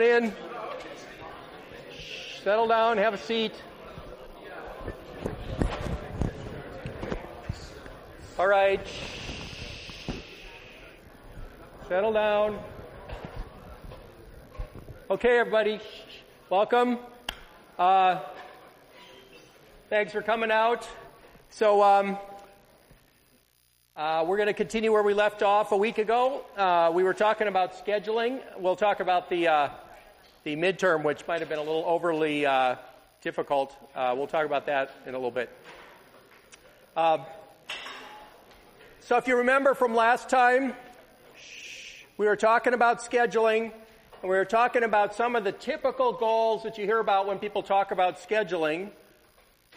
In. Settle down, have a seat. All right. Settle down. Okay, everybody. Welcome. Thanks for coming out. So, we're going to continue where we left off a week ago. We were talking about scheduling. We'll talk about the midterm, which might have been a little overly difficult. We'll talk about that in a little bit. So if you remember from last time, we were talking about scheduling, and we were talking about some of the typical goals that you hear about when people talk about scheduling.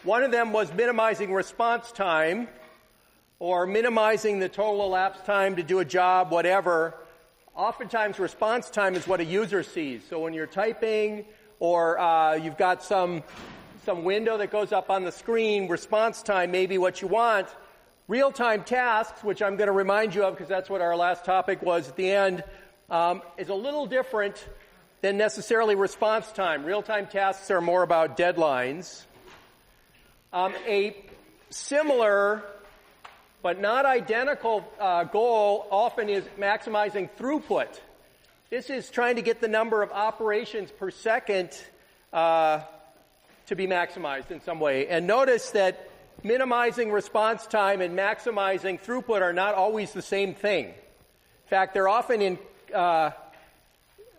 One of them was minimizing response time, or minimizing the total elapsed time to do a job, whatever. Oftentimes response time is what a user sees. So when you're typing or you've got some window that goes up on the screen, response time may be what you want. Real-time tasks, which I'm going to remind you of because that's what our last topic was at the end, is a little different than necessarily response time. Real-time tasks are more about deadlines. A similar but not identical goal often is maximizing throughput. This is trying to get the number of operations per second to be maximized in some way. And notice that minimizing response time and maximizing throughput are not always the same thing. In fact, they're often in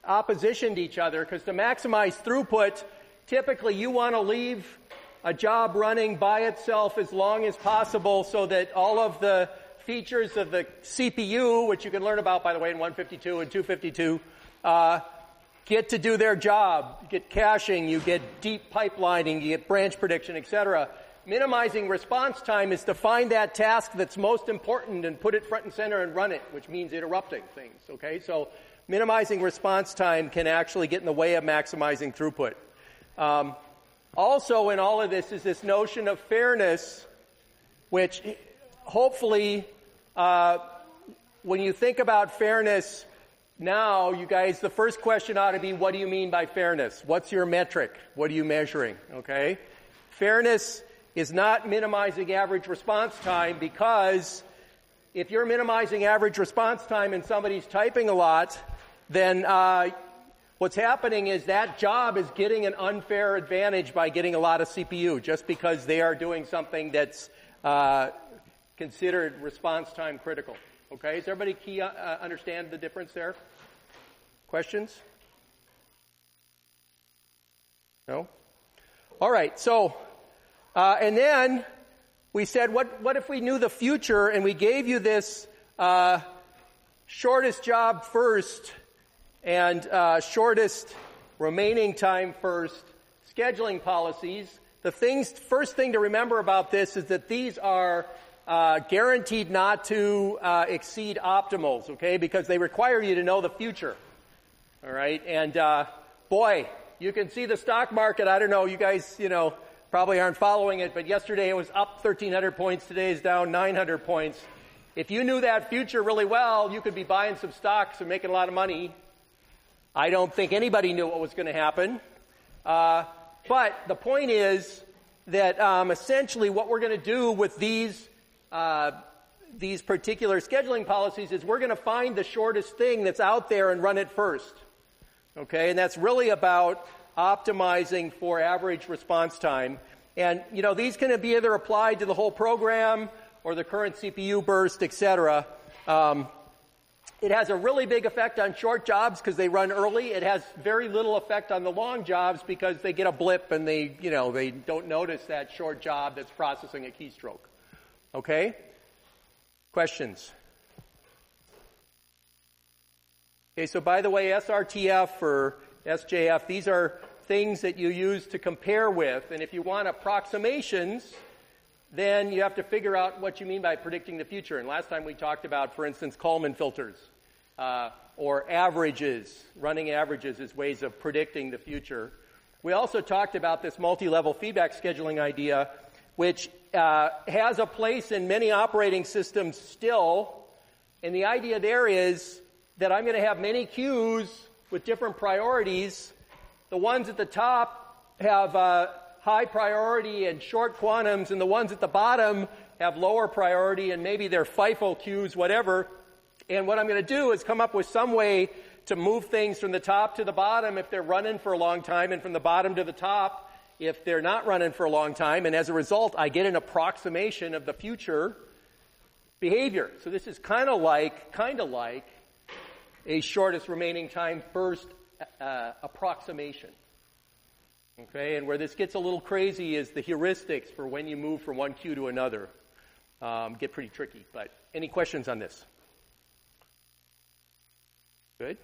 opposition to each other, because to maximize throughput, typically you want to leave a job running by itself as long as possible so that all of the features of the CPU, which you can learn about, by the way, in 152 and 252, get to do their job. You get caching, you get deep pipelining, you get branch prediction, etc. Minimizing response time is to find that task that's most important and put it front and center and run it, which means interrupting things, okay? So minimizing response time can actually get in the way of maximizing throughput. Also in all of this is this notion of fairness, which hopefully, when you think about fairness now, you guys, the first question ought to be, what do you mean by fairness? What's your metric? What are you measuring? Okay? Fairness is not minimizing average response time, because if you're minimizing average response time and somebody's typing a lot, then what's happening is that job is getting an unfair advantage by getting a lot of CPU, just because they are doing something that's considered response time critical. Okay, does everybody understand the difference there? Questions? No? All right, so, and then we said, what if we knew the future and we gave you this shortest job first and shortest remaining time first scheduling policies? The first thing to remember about this is that these are guaranteed not to exceed optimals, okay? Because they require you to know the future, all right? And boy, you can see the stock market. I don't know, you guys, probably aren't following it, but yesterday it was up 1,300 points. Today is down 900 points. If you knew that future really well, you could be buying some stocks and making a lot of money. I don't think anybody knew what was going to happen. But the point is that essentially what we're going to do with these particular scheduling policies is we're going to find the shortest thing that's out there and run it first. Okay? And that's really about optimizing for average response time. And, these can be either applied to the whole program or the current CPU burst, etc. It has a really big effect on short jobs because they run early. It has very little effect on the long jobs because they get a blip and they don't notice that short job that's processing a keystroke. Okay? Questions? Okay, so by the way, SRTF or SJF, these are things that you use to compare with. And if you want approximations, then you have to figure out what you mean by predicting the future. And last time we talked about, for instance, Kalman filters or averages, running averages as ways of predicting the future. We also talked about this multi-level feedback scheduling idea, which has a place in many operating systems still. And the idea there is that I'm going to have many queues with different priorities. The ones at the top have high priority and short quantums, and the ones at the bottom have lower priority, and maybe they're FIFO queues, whatever. And what I'm going to do is come up with some way to move things from the top to the bottom if they're running for a long time, and from the bottom to the top if they're not running for a long time. And as a result, I get an approximation of the future behavior. So this is kind of like a shortest remaining time first approximation. Okay, and where this gets a little crazy is the heuristics for when you move from one queue to another. Get pretty tricky. But any questions on this? Good.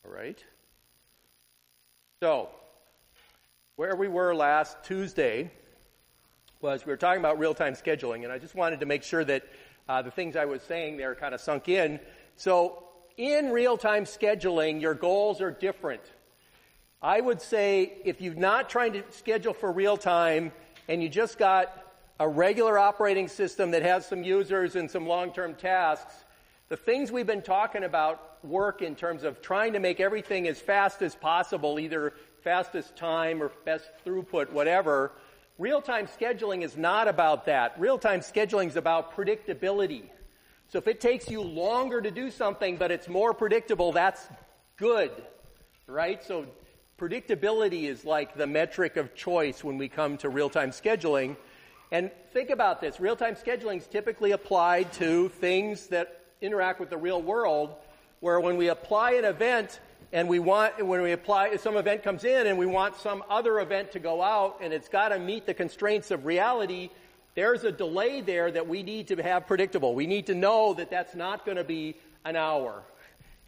All right. So, where we were last Tuesday was we were talking about real-time scheduling, and I just wanted to make sure that the things I was saying there kind of sunk in. So, in real-time scheduling, your goals are different. I would say if you're not trying to schedule for real-time and you just got a regular operating system that has some users and some long-term tasks, the things we've been talking about work in terms of trying to make everything as fast as possible, either fastest time or best throughput, whatever. Real-time scheduling is not about that. Real-time scheduling is about predictability. So if it takes you longer to do something, but it's more predictable, that's good, right? So predictability is like the metric of choice when we come to real-time scheduling. And think about this. Real-time scheduling is typically applied to things that interact with the real world, where when we apply an event and some event comes in and we want some other event to go out and it's got to meet the constraints of reality, there's a delay there that we need to have predictable. We need to know that that's not going to be an hour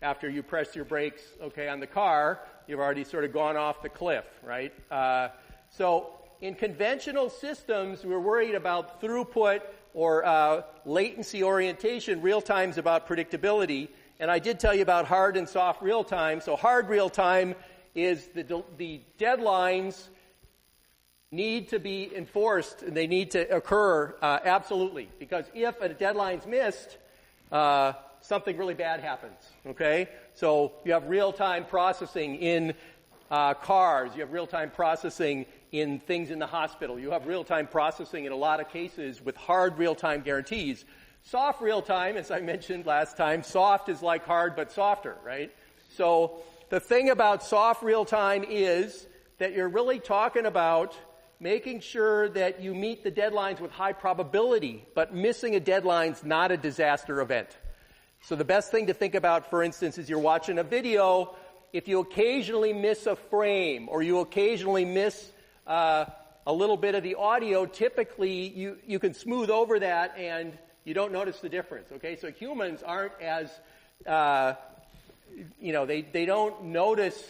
after you press your brakes, okay, on the car. You've already sort of gone off the cliff, right? So in conventional systems, we're worried about throughput or latency orientation. Real-time is about predictability. And I did tell you about hard and soft real-time. So hard real-time is the deadlines need to be enforced, and they need to occur absolutely. Because if a deadline's missed, something really bad happens, okay? So you have real-time processing in cars. You have real-time processing in things in the hospital. You have real-time processing in a lot of cases with hard real-time guarantees. Soft real-time, as I mentioned last time, soft is like hard but softer, right? So the thing about soft real-time is that you're really talking about making sure that you meet the deadlines with high probability, but missing a deadline's not a disaster event. So the best thing to think about, for instance, is you're watching a video. If you occasionally miss a frame or you occasionally miss a little bit of the audio, typically you can smooth over that and you don't notice the difference, okay? So humans aren't as, they don't notice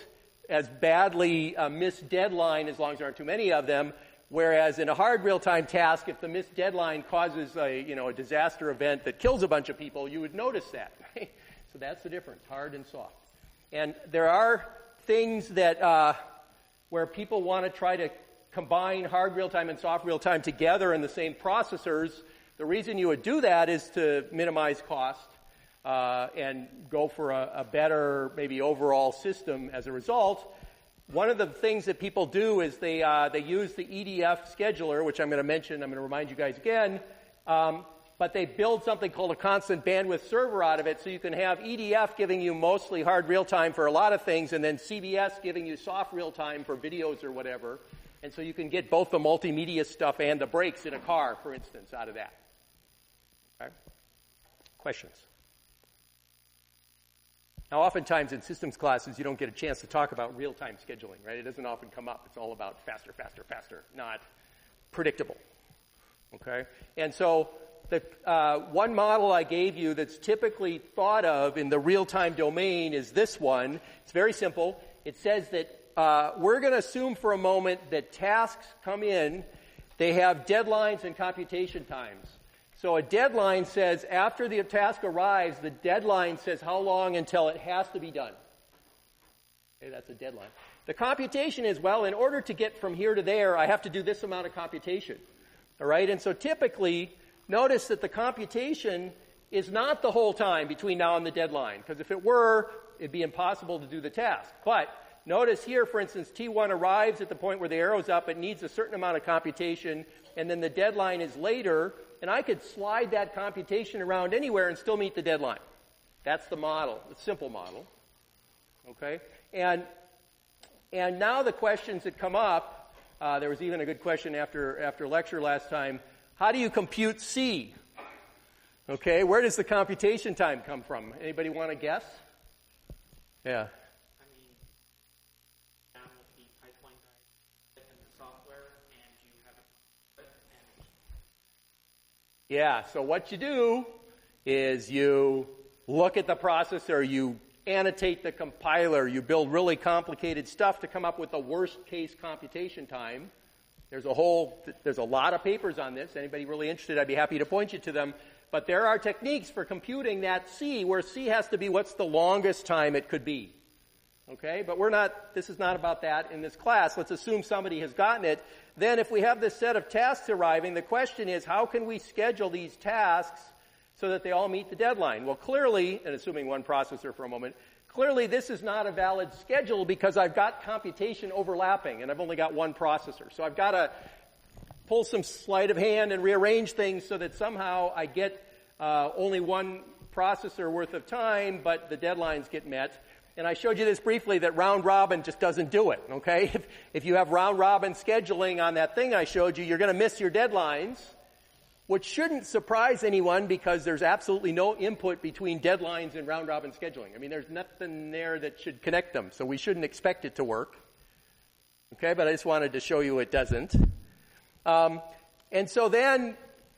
as badly a missed deadline as long as there aren't too many of them, whereas in a hard real-time task, if the missed deadline causes a disaster event that kills a bunch of people, you would notice that, right? So that's the difference, hard and soft. And there are things that where people want to try to combine hard real-time and soft real-time together in the same processors. The reason you would do that is to minimize cost and go for a better, maybe overall system as a result. One of the things that people do is they use the EDF scheduler, which I'm going to remind you guys again, but they build something called a constant bandwidth server out of it, so you can have EDF giving you mostly hard real-time for a lot of things, and then CBS giving you soft real-time for videos or whatever. And so you can get both the multimedia stuff and the brakes in a car, for instance, out of that. Okay? Questions? Now, oftentimes in systems classes, you don't get a chance to talk about real-time scheduling, right? It doesn't often come up. It's all about faster, faster, faster, not predictable. Okay? And so the one model I gave you that's typically thought of in the real-time domain is this one. It's very simple. It says that we're going to assume for a moment that tasks come in. They have deadlines and computation times. So a deadline says after the task arrives, the deadline says how long until it has to be done. Okay, that's a deadline. The computation is, well, in order to get from here to there, I have to do this amount of computation. All right? And so typically, notice that the computation is not the whole time between now and the deadline, because if it were, it'd be impossible to do the task. But notice here, for instance, T1 arrives at the point where the arrow's up. It needs a certain amount of computation, and then the deadline is later, and I could slide that computation around anywhere and still meet the deadline. That's the model, the simple model. Okay? And now the questions that come up, there was even a good question after lecture last time. How do you compute C? Okay, where does the computation time come from? Anybody want to guess? Yeah. I mean, down with the pipeline guide and the software, and you have it. Yeah, so what you do is you look at the processor, you annotate the compiler, you build really complicated stuff to come up with the worst case computation time. There's a lot of papers on this. Anybody really interested, I'd be happy to point you to them. But there are techniques for computing that C, where C has to be what's the longest time it could be. Okay? But this is not about that in this class. Let's assume somebody has gotten it. Then if we have this set of tasks arriving, the question is, how can we schedule these tasks so that they all meet the deadline? Well, clearly, and assuming one processor for a moment, clearly this is not a valid schedule because I've got computation overlapping and I've only got one processor. So I've got to pull some sleight of hand and rearrange things so that somehow I get only one processor worth of time, but the deadlines get met. And I showed you this briefly, that round robin just doesn't do it, okay? If you have round robin scheduling on that thing I showed you, you're going to miss your deadlines, which shouldn't surprise anyone because there's absolutely no input between deadlines and round robin scheduling. I mean, there's nothing there that should connect them, so we shouldn't expect it to work. Okay, but I just wanted to show you it doesn't. And so then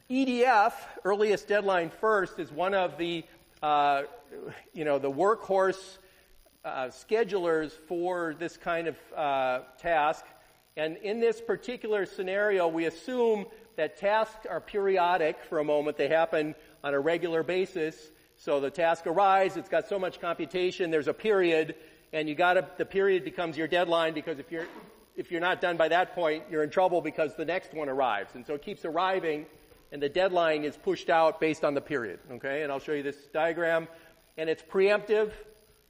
EDF, earliest deadline first, is one of the, the workhorse schedulers for this kind of task. And in this particular scenario, we assume that tasks are periodic for a moment. They happen on a regular basis. So the task arrives, it's got so much computation, there's a period, and the period becomes your deadline, because if you're not done by that point, you're in trouble because the next one arrives. And so it keeps arriving, and the deadline is pushed out based on the period. Okay, and I'll show you this diagram. And it's preemptive,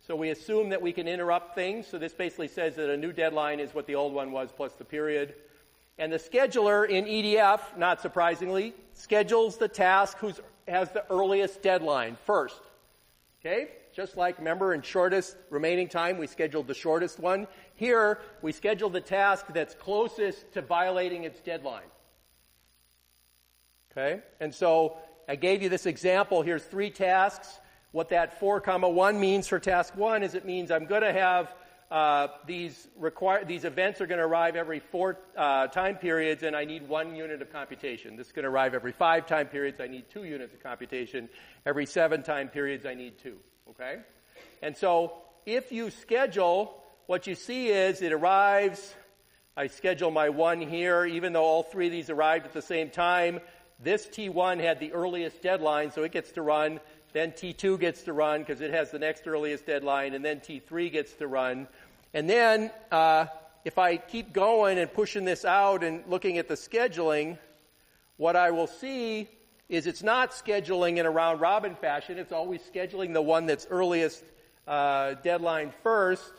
so we assume that we can interrupt things. So this basically says that a new deadline is what the old one was plus the period. And the scheduler in EDF, not surprisingly, schedules the task has the earliest deadline first. Okay? Just like, remember, in shortest remaining time, we scheduled the shortest one. Here, we schedule the task that's closest to violating its deadline. Okay? And so I gave you this example. Here's 3 tasks. What that 4,1 means for task 1 is it means I'm going to have these events are going to arrive every 4 time periods, and I need 1 unit of computation. This is going to arrive every 5 time periods. I need 2 units of computation. Every 7 time periods, I need 2. Okay? And so if you schedule, what you see is it arrives. I schedule my 1 here, even though all 3 of these arrived at the same time. This T1 had the earliest deadline, so it gets to run. Then T2 gets to run because it has the next earliest deadline, and then T3 gets to run. And then if I keep going and pushing this out and looking at the scheduling, what I will see is it's not scheduling in a round-robin fashion. It's always scheduling the one that's earliest deadline first.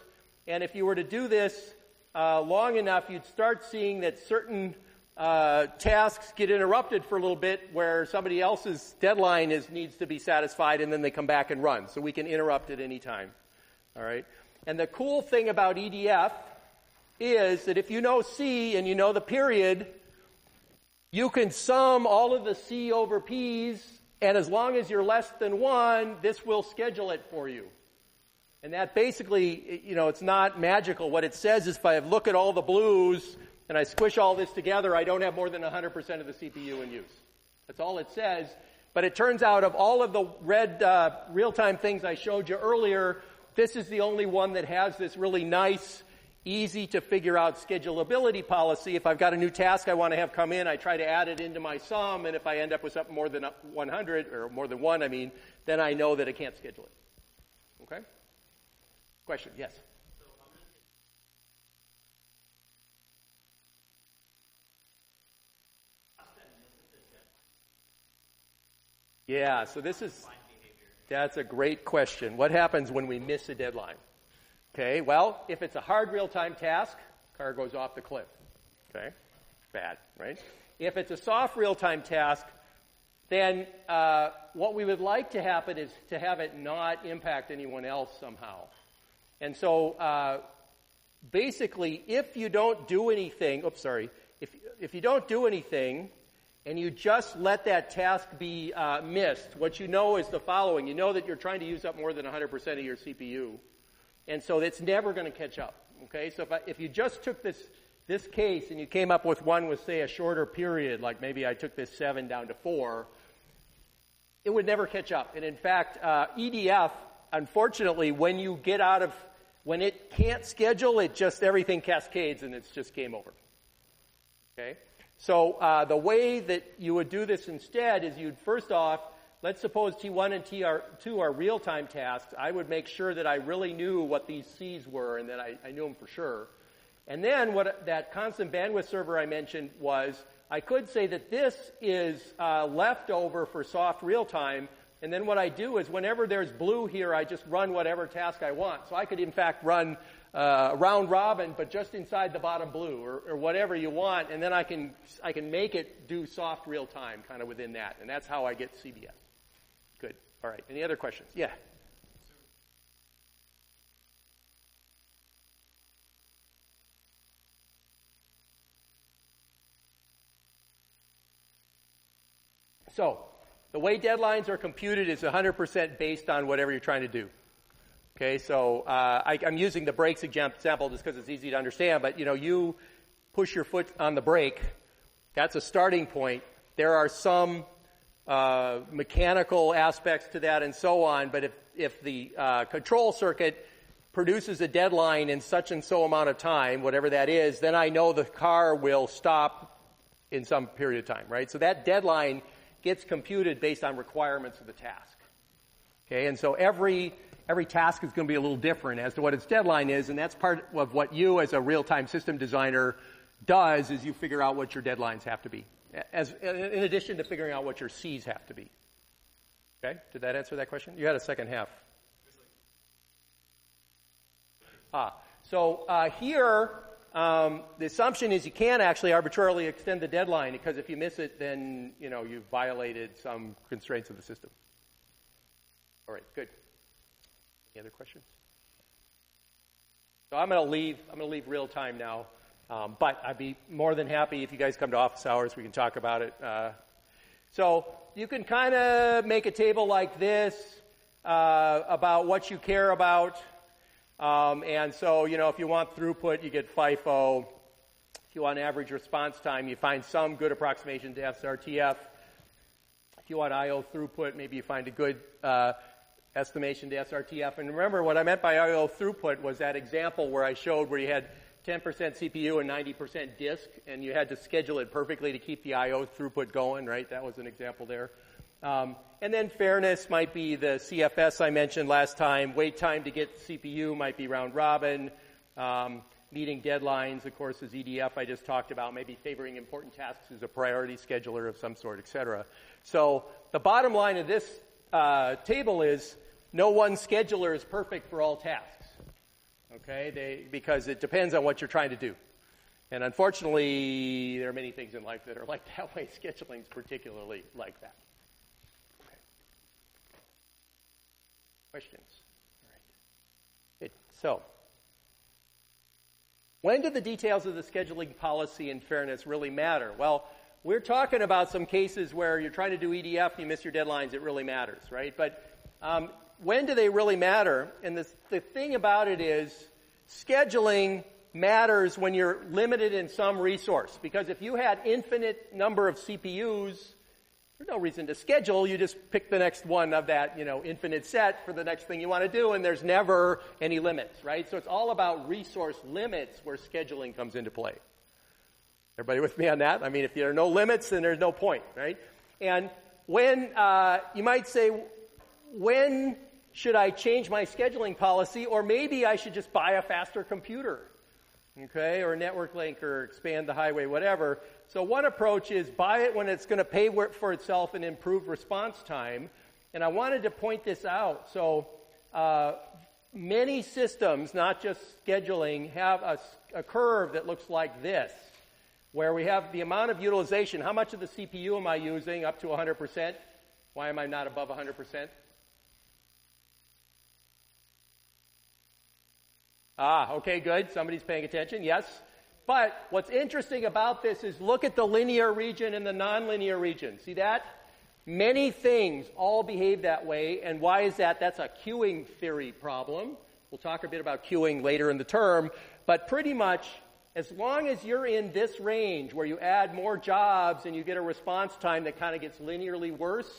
And if you were to do this long enough, you'd start seeing that certain tasks get interrupted for a little bit where somebody else's deadline needs to be satisfied, and then they come back and run. So we can interrupt at any time. All right? And the cool thing about EDF is that if you know C and you know the period, you can sum all of the C over P's, and as long as you're less than 1, this will schedule it for you. And that basically, it's not magical. What it says is if I look at all the blues and I squish all this together, I don't have more than 100% of the CPU in use. That's all it says. But it turns out of all of the red real-time things I showed you earlier, this is the only one that has this really nice, easy-to-figure-out schedulability policy. If I've got a new task I want to have come in, I try to add it into my sum, and if I end up with something more than 100, or more than 1, then I know that I can't schedule it. Okay? Question? Yes? Yeah, so that's a great question. What happens when we miss a deadline? Okay, well, if it's a hard real-time task, car goes off the cliff. Okay, bad, right? If it's a soft real-time task, then what we would like to happen is to have it not impact anyone else somehow. And so basically, if you don't do anything, if you don't do anything and you just let that task be missed, what you know is the following. You know that you're trying to use up more than 100% of your CPU. And so it's never going to catch up. Okay, so if you just took this case and you came up with one with, say, a shorter period, like maybe I took this 7 down to 4, it would never catch up. And in fact, EDF, unfortunately, when it can't schedule, everything cascades and it's just game over. Okay? So the way that you would do this instead is you'd first off, let's suppose T1 and T2 are real-time tasks. I would make sure that I really knew what these C's were and that I knew them for sure. And then what that constant bandwidth server I mentioned was, I could say that this is leftover for soft real-time, and then what I do is whenever there's blue here, I just run whatever task I want. So I could, in fact, run round robin, but just inside the bottom blue, or whatever you want, and then I can make it do soft real-time kind of within that, and that's how I get CBS. Good. All right. Any other questions? Yeah. So, the way deadlines are computed is 100% based on whatever you're trying to do. Okay, so I'm using the brakes example just because it's easy to understand, but you push your foot on the brake, that's a starting point. There are some mechanical aspects to that and so on, but if the control circuit produces a deadline in such and so amount of time, whatever that is, then I know the car will stop in some period of time, right? So that deadline gets computed based on requirements of the task. Okay, and so every task is going to be a little different as to what its deadline is, and that's part of what you as a real-time system designer does, is you figure out what your deadlines have to be, in addition to figuring out what your C's have to be. Okay, did that answer that question? You had a second half. Here, the assumption is you can't actually arbitrarily extend the deadline, because if you miss it, then you've violated some constraints of the system. All right, good. Any other questions? So I'm going to leave real time now, but I'd be more than happy if you guys come to office hours. We can talk about it. So you can kind of make a table like this about what you care about. And so, if you want throughput, you get FIFO. If you want average response time, you find some good approximation to SRTF. If you want I/O throughput, maybe you find a good estimation to SRTF. And remember, what I meant by I/O throughput was that example where I showed where you had 10% CPU and 90% disk, and you had to schedule it perfectly to keep the I/O throughput going, right? That was an example there. And then fairness might be the CFS I mentioned last time. Wait time to get CPU might be round robin. Meeting deadlines, of course, is EDF I just talked about. Maybe favoring important tasks as a priority scheduler of some sort, etc. So the bottom line of this table is no one scheduler is perfect for all tasks. Okay, because it depends on what you're trying to do. And unfortunately, there are many things in life that are like that way. Scheduling is particularly like that. Questions? All right. Good. So, when do the details of the scheduling policy and fairness really matter? Well, we're talking about some cases where you're trying to do EDF and you miss your deadlines. It really matters, right? But when do they really matter? And the thing about it is scheduling matters when you're limited in some resource. Because if you had infinite number of CPUs, there's no reason to schedule. You just pick the next one of that, infinite set for the next thing you want to do, and there's never any limits, right? So it's all about resource limits where scheduling comes into play. Everybody with me on that? I mean, if there are no limits, then there's no point, right? And when, you might say, when should I change my scheduling policy? Or maybe I should just buy a faster computer. okay, or a network link or expand the highway, whatever. So one approach is buy it when it's going to pay for itself and improve response time. And I wanted to point this out. So many systems, not just scheduling, have a curve that looks like this, where we have the amount of utilization. How much of the CPU am I using? Up to 100%. Why am I not above 100%? Okay, good. Somebody's paying attention. Yes. But what's interesting about this is look at the linear region and the nonlinear region. See that? Many things all behave that way. And why is that? That's a queuing theory problem. We'll talk a bit about queuing later in the term. But pretty much, as long as you're in this range where you add more jobs and you get a response time that kind of gets linearly worse,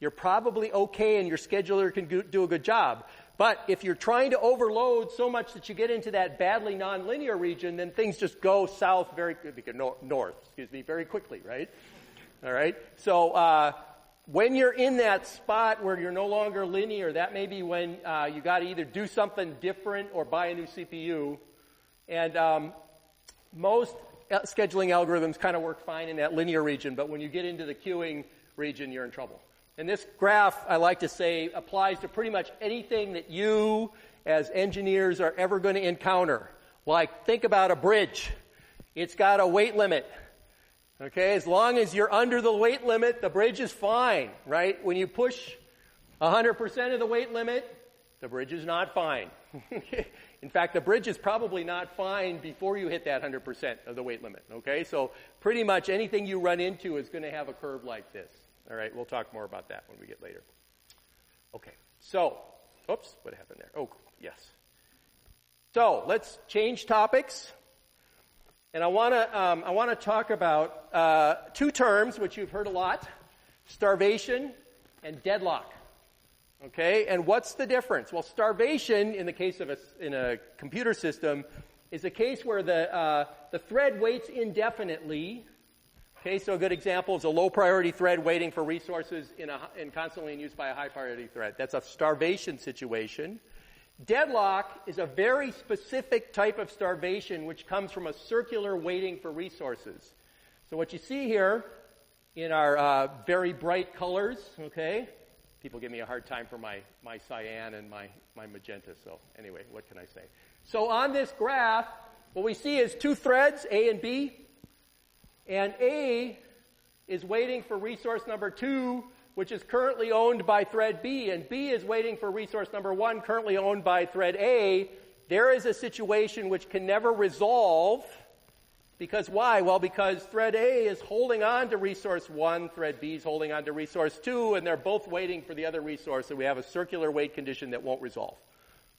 you're probably okay and your scheduler can do a good job. But if you're trying to overload so much that you get into that badly nonlinear region, then things just go south north, very quickly, right? All right? So when you're in that spot where you're no longer linear, that may be when you got to either do something different or buy a new CPU. And most scheduling algorithms kind of work fine in that linear region, but when you get into the queuing region, you're in trouble. And this graph, I like to say, applies to pretty much anything that you, as engineers, are ever going to encounter. Like, think about a bridge. It's got a weight limit. Okay, as long as you're under the weight limit, the bridge is fine, right? When you push 100% of the weight limit, the bridge is not fine. In fact, the bridge is probably not fine before you hit that 100% of the weight limit, okay? So pretty much anything you run into is going to have a curve like this. All right, we'll talk more about that when we get later. Okay, so, oops, what happened there? Oh, yes. So, let's change topics. And I want to talk about two terms which you've heard a lot: starvation and deadlock. Okay, and what's the difference? Well, starvation, in the case of a computer system, is a case where the thread waits indefinitely. Okay, so a good example is a low priority thread waiting for resources and constantly in use by a high priority thread. That's a starvation situation. Deadlock is a very specific type of starvation which comes from a circular waiting for resources. So what you see here in our very bright colors, okay, people give me a hard time for my cyan and my magenta, so anyway, what can I say? So on this graph, what we see is two threads, A and B. And A is waiting for resource number 2, which is currently owned by thread B, and B is waiting for resource number 1, currently owned by thread A. There is a situation which can never resolve, because why? Well, because thread A is holding on to resource 1, thread B is holding on to resource 2, and they're both waiting for the other resource, so we have a circular wait condition that won't resolve.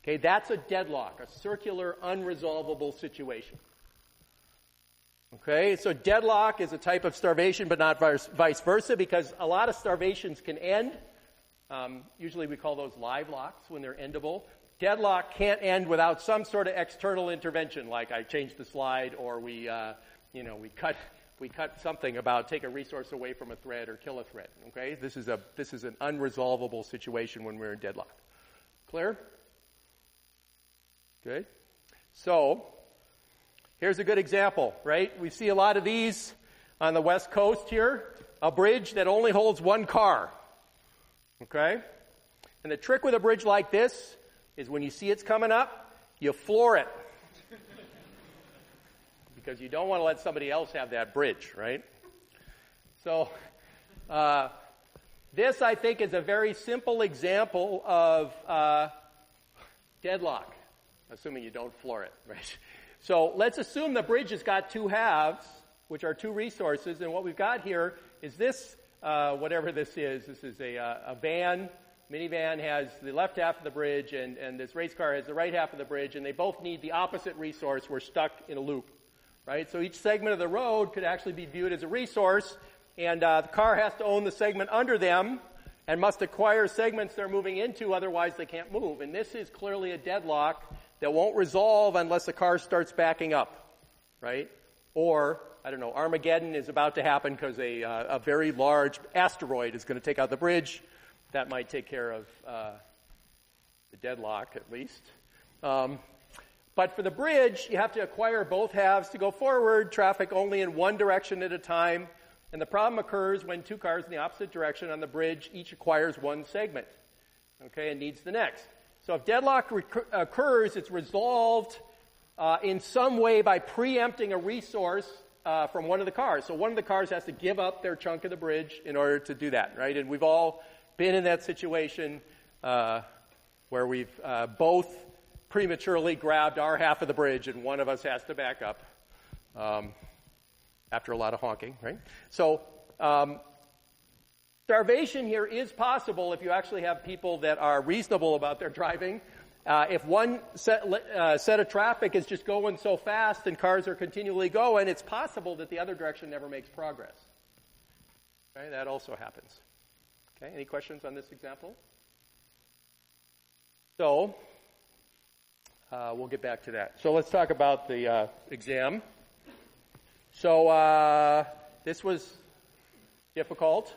Okay, that's a deadlock, a circular, unresolvable situation. Okay, so deadlock is a type of starvation, but not vice versa, because a lot of starvations can end. Usually we call those live locks when they're endable. Deadlock can't end without some sort of external intervention, like I changed the slide, or we cut something about take a resource away from a thread or kill a thread. Okay, this is an unresolvable situation when we're in deadlock. Clear? Good. So here's a good example, right? We see a lot of these on the West Coast here. A bridge that only holds one car. Okay? And the trick with a bridge like this is when you see it's coming up, you floor it. Because you don't want to let somebody else have that bridge, right? So this, I think, is a very simple example of deadlock, assuming you don't floor it, right? So let's assume the bridge has got two halves, which are two resources, and what we've got here is this, whatever this is. This is a van. Minivan has the left half of the bridge, and this race car has the right half of the bridge, and they both need the opposite resource. We're stuck in a loop, right? So each segment of the road could actually be viewed as a resource, and the car has to own the segment under them and must acquire segments they're moving into, otherwise they can't move. And this is clearly a deadlock that won't resolve unless the car starts backing up, right? Or, I don't know, Armageddon is about to happen because a very large asteroid is going to take out the bridge. That might take care of the deadlock, at least. But for the bridge, you have to acquire both halves to go forward, traffic only in one direction at a time. And the problem occurs when two cars in the opposite direction on the bridge each acquires one segment, okay, and needs the next. So if deadlock occurs, it's resolved in some way by preempting a resource from one of the cars. So one of the cars has to give up their chunk of the bridge in order to do that, right? And we've all been in that situation where we've both prematurely grabbed our half of the bridge and one of us has to back up after a lot of honking, right? So starvation here is possible if you actually have people that are reasonable about their driving. If one set of traffic is just going so fast and cars are continually going, it's possible that the other direction never makes progress. Okay, that also happens. Okay, any questions on this example? So, we'll get back to that. So let's talk about the exam. So, this was difficult.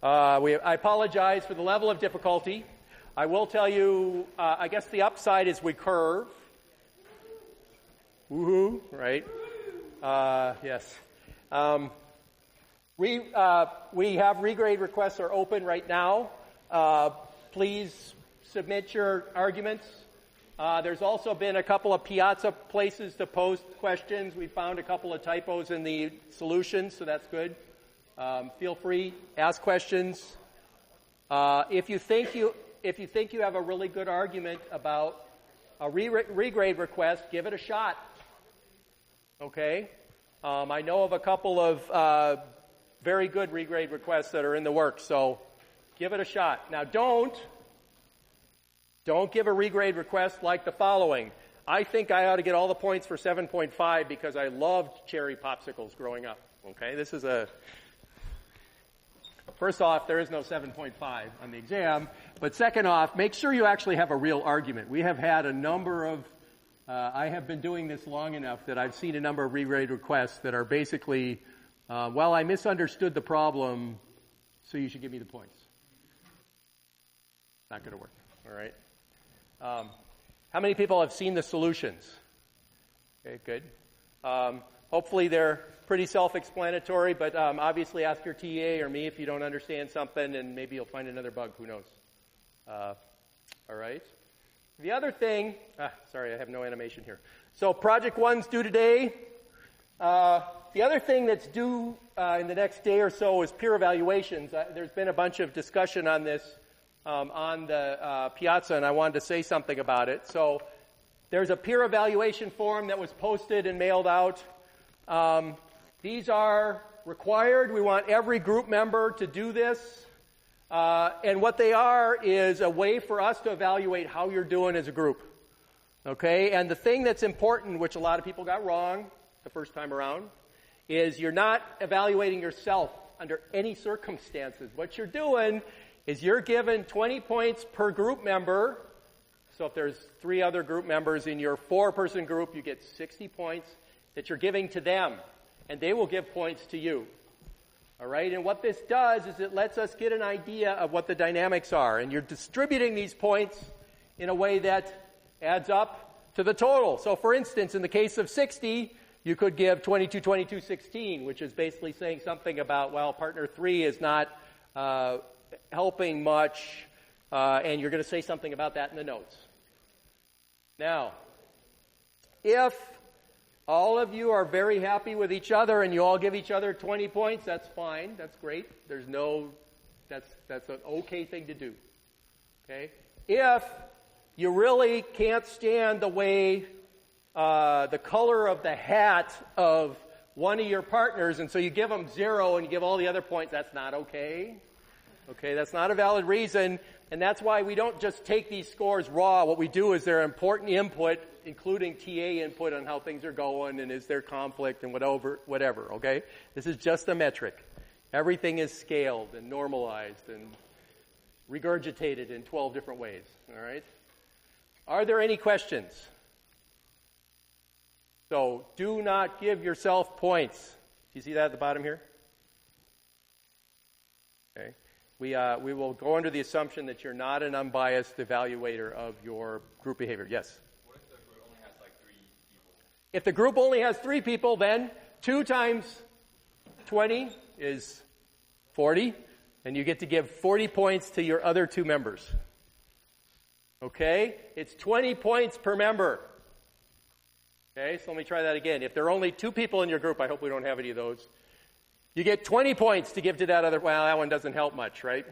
I apologize for the level of difficulty. I will tell you, I guess the upside is we curve. Woohoo, right? Yes. We have regrade requests are open right now. Please submit your arguments. There's also been a couple of Piazza places to post questions. We found a couple of typos in the solutions, so that's good. Feel free, ask questions. If you think you have a really good argument about a regrade request, give it a shot. Okay? I know of a couple of very good regrade requests that are in the works, so give it a shot. Now, don't give a regrade request like the following. I think I ought to get all the points for 7.5 because I loved cherry popsicles growing up. Okay? This is first off, there is no 7.5 on the exam. But second off, make sure you actually have a real argument. We have had a number of, I have been doing this long enough that I've seen a number of regrade requests that are basically, well, I misunderstood the problem, so you should give me the points. Not going to work. All right. How many people have seen the solutions? Okay, good. Hopefully they're pretty self-explanatory, but obviously ask your TA or me if you don't understand something, and maybe you'll find another bug. Who knows? All right. The other thing, sorry, I have no animation here. So project 1's due today. The other thing that's due in the next day or so is peer evaluations. There's been a bunch of discussion on this on the Piazza, and I wanted to say something about it. So there's a peer evaluation form that was posted and mailed out. These are required. We want every group member to do this. And what they are is a way for us to evaluate how you're doing as a group. Okay? And the thing that's important, which a lot of people got wrong the first time around, is you're not evaluating yourself under any circumstances. What you're doing is you're given 20 points per group member. So if there's 3 other group members in your 4-person group, you get 60 points that you're giving to them, and they will give points to you. All right? And what this does is it lets us get an idea of what the dynamics are, and you're distributing these points in a way that adds up to the total. So for instance, in the case of 60, you could give 22, 22, 16, which is basically saying something about, well, partner 3 is not helping much, and you're going to say something about that in the notes. Now, if all of you are very happy with each other and you all give each other 20 points, that's fine. That's great. That's an okay thing to do. Okay? If you really can't stand the way the color of the hat of one of your partners, and so you give them 0 and you give all the other points, that's not okay. Okay, that's not a valid reason, and that's why we don't just take these scores raw. What we do is there are important input, including TA input on how things are going and is there conflict and whatever, okay? This is just a metric. Everything is scaled and normalized and regurgitated in 12 different ways, all right? Are there any questions? So, do not give yourself points. Do you see that at the bottom here? Okay. We will go under the assumption that you're not an unbiased evaluator of your group behavior. Yes? What if the group only has like 3 people? If the group only has 3 people, then 2 times 20 is 40, and you get to give 40 points to your other 2 members. Okay? It's 20 points per member. Okay, so let me try that again. If there are only 2 people in your group, I hope we don't have any of those, you get 20 points to give to that other. Well, that one doesn't help much, right?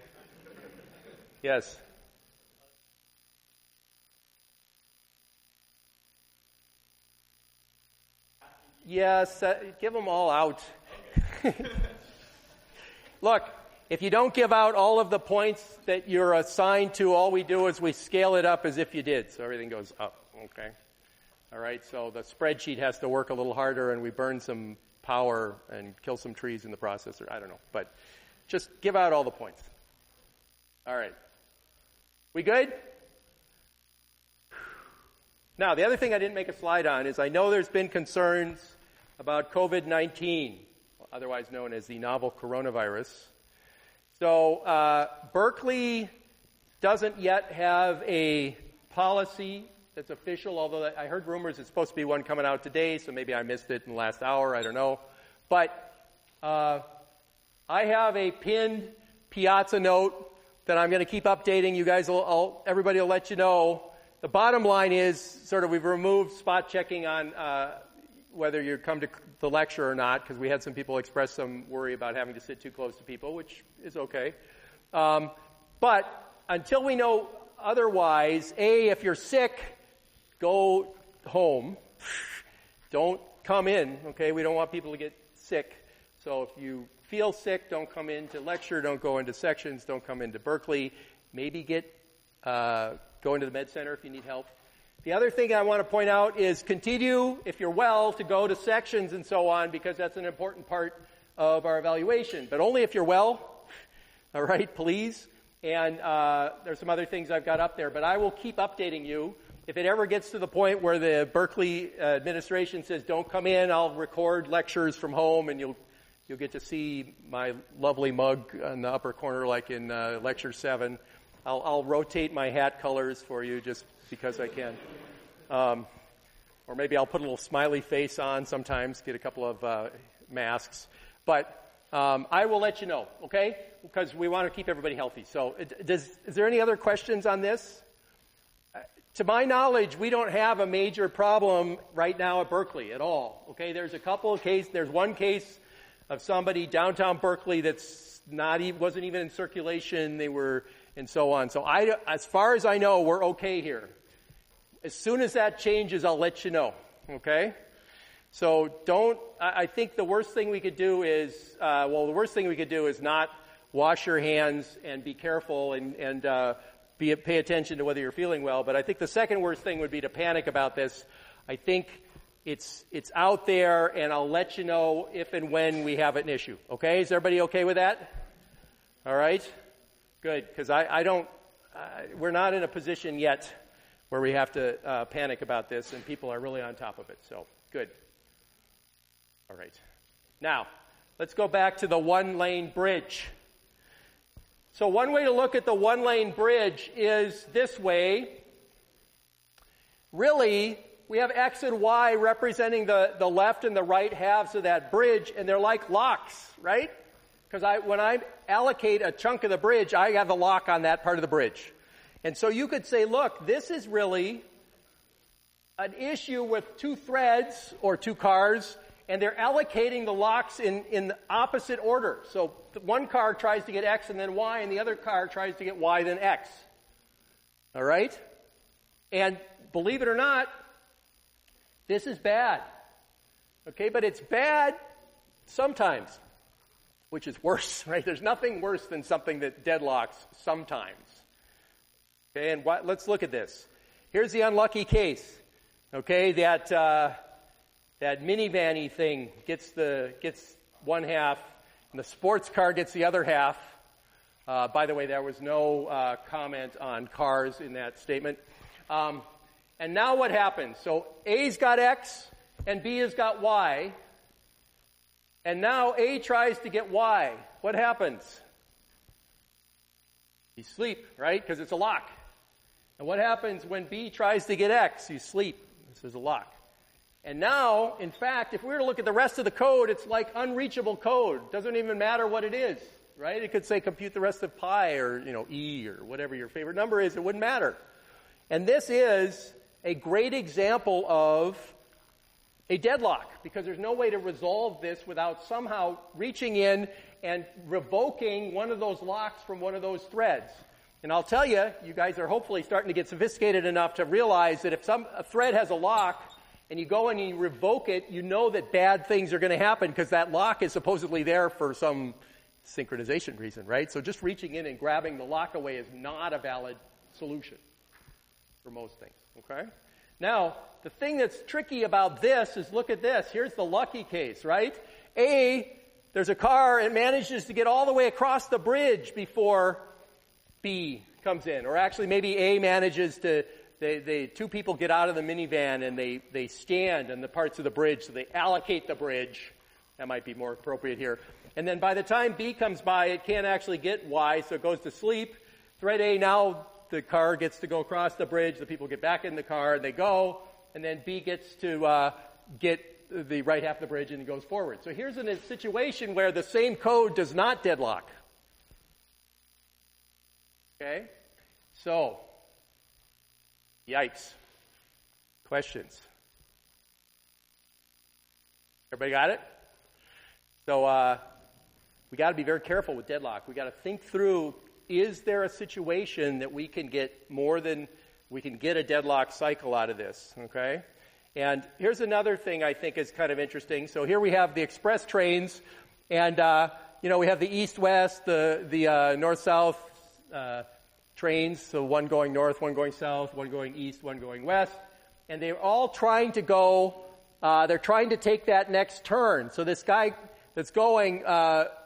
Yes. Yes, give them all out. Look, if you don't give out all of the points that you're assigned to, all we do is we scale it up as if you did. So everything goes up, okay? All right, so the spreadsheet has to work a little harder, and we burn some power and kill some trees in the process, or I don't know. But just give out all the points. All right. We good? Now, the other thing I didn't make a slide on is I know there's been concerns about COVID-19, otherwise known as the novel coronavirus. So Berkeley doesn't yet have a policy that's official, although I heard rumors it's supposed to be one coming out today, so maybe I missed it in the last hour, I don't know. But I have a pinned Piazza note that I'm going to keep updating. You guys, everybody will let you know. The bottom line is sort of we've removed spot checking on whether you come to the lecture or not, because we had some people express some worry about having to sit too close to people, which is okay. But until we know otherwise, if you're sick, go home. Don't come in, okay? We don't want people to get sick. So if you feel sick, don't come into lecture, don't go into sections, don't come into Berkeley. Maybe go into the med center if you need help. The other thing I want to point out is continue, if you're well, to go to sections and so on, because that's an important part of our evaluation. But only if you're well, all right, please. And there's some other things I've got up there, but I will keep updating you. If it ever gets to the point where the Berkeley administration says don't come in, I'll record lectures from home, and you'll get to see my lovely mug in the upper corner like in Lecture 7. I'll rotate my hat colors for you just because I can. Or maybe I'll put a little smiley face on sometimes, get a couple of masks. But I will let you know, okay? Because we want to keep everybody healthy. So is there any other questions on this? To my knowledge, we don't have a major problem right now at Berkeley at all, okay? There's a couple of cases. There's one case of somebody downtown Berkeley that's wasn't even in circulation. They were, and so on. So as far as I know, we're okay here. As soon as that changes, I'll let you know, okay? So I think the worst thing we could do is, not wash your hands and be careful and pay attention to whether you're feeling well. But I think the second worst thing would be to panic about this. I think it's out there, and I'll let you know if and when we have an issue. Okay? Is everybody okay with that? All right? Good, because we're not in a position yet where we have to panic about this, and people are really on top of it. So, good. All right. Now, let's go back to the one-lane bridge. So one way to look at the one-lane bridge is this way. Really, we have X and Y representing the left and the right halves of that bridge, and they're like locks, right? Because when I allocate a chunk of the bridge, I have a lock on that part of the bridge. And so you could say, look, this is really an issue with 2 threads or 2 cars, and they're allocating the locks in the opposite order. So one car tries to get X and then Y, and the other car tries to get Y then X. All right? And believe it or not, this is bad. Okay, but it's bad sometimes, which is worse, right? There's nothing worse than something that deadlocks sometimes. Okay, and let's look at this. Here's the unlucky case. Okay, that minivan-y thing gets one half, and the sports car gets the other half. By the way, there was no comment on cars in that statement. And now what happens? So A's got X, and B has got Y. And now A tries to get Y. What happens? You sleep, right? Because it's a lock. And what happens when B tries to get X? You sleep. This is a lock. And now, in fact, if we were to look at the rest of the code, it's like unreachable code. Doesn't even matter what it is, right? It could say compute the rest of pi or, E or whatever your favorite number is. It wouldn't matter. And this is a great example of a deadlock because there's no way to resolve this without somehow reaching in and revoking one of those locks from one of those threads. And I'll tell you, you guys are hopefully starting to get sophisticated enough to realize that if a thread has a lock and you go and you revoke it, you know that bad things are going to happen because that lock is supposedly there for some synchronization reason, right? So just reaching in and grabbing the lock away is not a valid solution for most things, okay? Now, the thing that's tricky about this is look at this. Here's the lucky case, right? There's a car, it manages to get all the way across the bridge before B comes in. Or actually maybe A manages to, two people get out of the minivan and they stand on the parts of the bridge, so they allocate the bridge. That might be more appropriate here. And then by the time B comes by, it can't actually get Y, so it goes to sleep. Thread A, now the car gets to go across the bridge, the people get back in the car, and they go, and then B gets to get the right half of the bridge and it goes forward. So here's a situation where the same code does not deadlock. Okay? So, yikes. Questions? Everybody got it? So, we got to be very careful with deadlock. We got to think through, is there a situation that we can get a deadlock cycle out of this, okay? And here's another thing I think is kind of interesting. So here we have the express trains, and, we have the east-west, the north-south trains, so one going north, one going south, one going east, one going west, and they're all trying to go, they're trying to take that next turn. So this guy that's going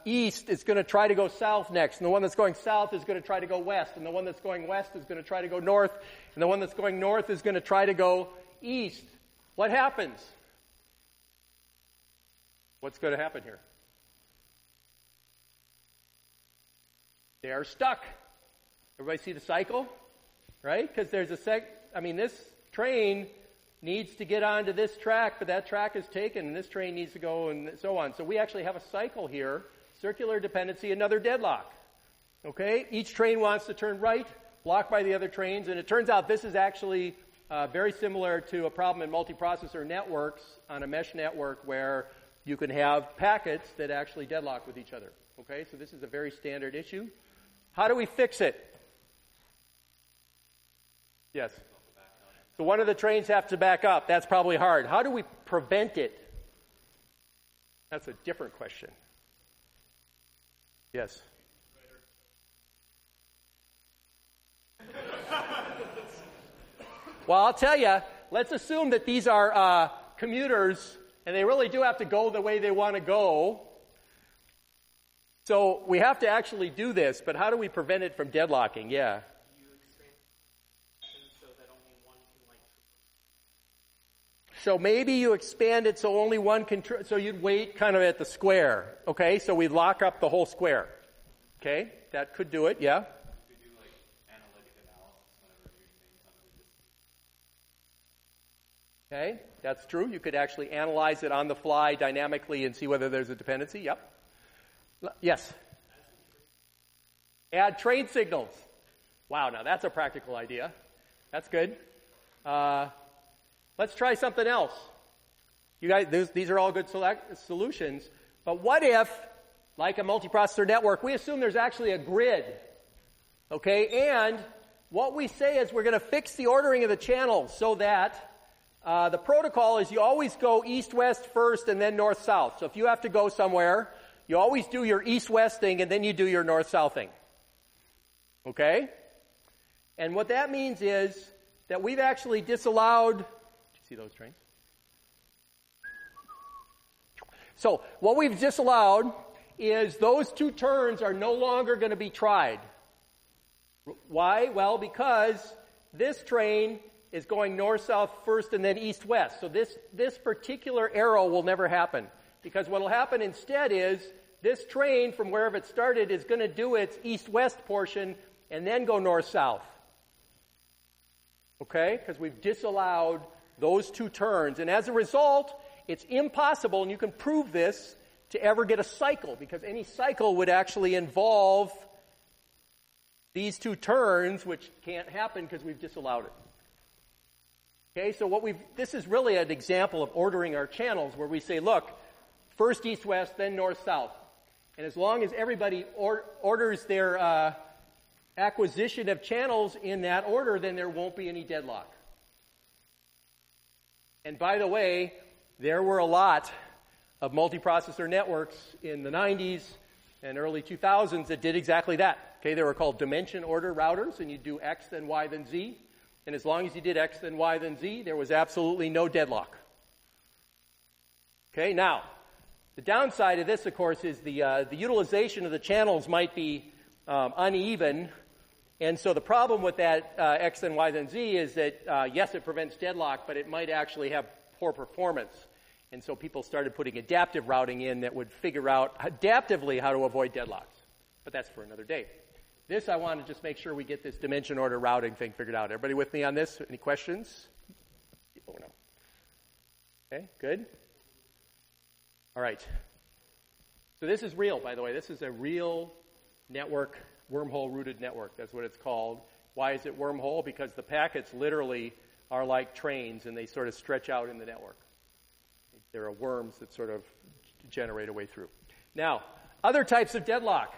east is going to try to go south next, and the one that's going south is going to try to go west, and the one that's going west is going to try to go north, and the one that's going north is going to try to go east. What happens? What's going to happen here? They are stuck. Everybody see the cycle? Right? Because there's this train needs to get onto this track, but that track is taken, and this train needs to go, and so on. So we actually have a cycle here, circular dependency, another deadlock. Okay? Each train wants to turn right, blocked by the other trains, and it turns out this is actually very similar to a problem in multiprocessor networks on a mesh network where you can have packets that actually deadlock with each other. Okay? So this is a very standard issue. How do we fix it? Yes. So one of the trains have to back up. That's probably hard. How do we prevent it? That's a different question. Yes. Well, I'll tell you, let's assume that these are commuters, and they really do have to go the way they want to go. So we have to actually do this, but how do we prevent it from deadlocking? Yeah. So maybe you expand it so only one can, so you'd wait kind of at the square, okay? So we lock up the whole square, okay? That could do it, yeah? We do like analytic analysis whenever you're using something. Okay, that's true. You could actually analyze it on the fly dynamically and see whether there's a dependency, yep. Yes? Add train signals. Wow, now that's a practical idea. That's good. Let's try something else. You guys, these are all good solutions. But what if, like a multiprocessor network, we assume there's actually a grid, okay? And what we say is we're going to fix the ordering of the channels so that the protocol is you always go east-west first and then north-south. So if you have to go somewhere, you always do your east-west thing and then you do your north-south thing, okay? And what that means is that we've actually disallowed. See those trains? So what we've disallowed is those two turns are no longer going to be tried. Why? Well, because this train is going north-south first and then east-west. So this particular arrow will never happen. Because what will happen instead is this train from wherever it started is going to do its east-west portion and then go north-south. Okay? Because we've disallowed those two turns. And as a result, it's impossible, and you can prove this, to ever get a cycle, because any cycle would actually involve these two turns, which can't happen because we've disallowed it. Okay, so this is really an example of ordering our channels, where we say, look, first east-west, then north-south. And as long as everybody orders their acquisition of channels in that order, then there won't be any deadlock. And by the way, there were a lot of multiprocessor networks in the 90s and early 2000s that did exactly that. Okay, they were called dimension order routers, and you do X, then Y, then Z. And as long as you did X, then Y, then Z, there was absolutely no deadlock. Okay, now, the downside of this, of course, is the utilization of the channels might be uneven. And so the problem with that X, then Y, then Z is that, yes, it prevents deadlock, but it might actually have poor performance. And so people started putting adaptive routing in that would figure out adaptively how to avoid deadlocks. But that's for another day. This, I want to just make sure we get this dimension order routing thing figured out. Everybody with me on this? Any questions? People know. Okay, good. All right. So this is real, by the way. This is a real network, wormhole-rooted network. That's what it's called. Why is it wormhole? Because the packets literally are like trains, and they sort of stretch out in the network. There are worms that sort of generate a way through. Now, other types of deadlock.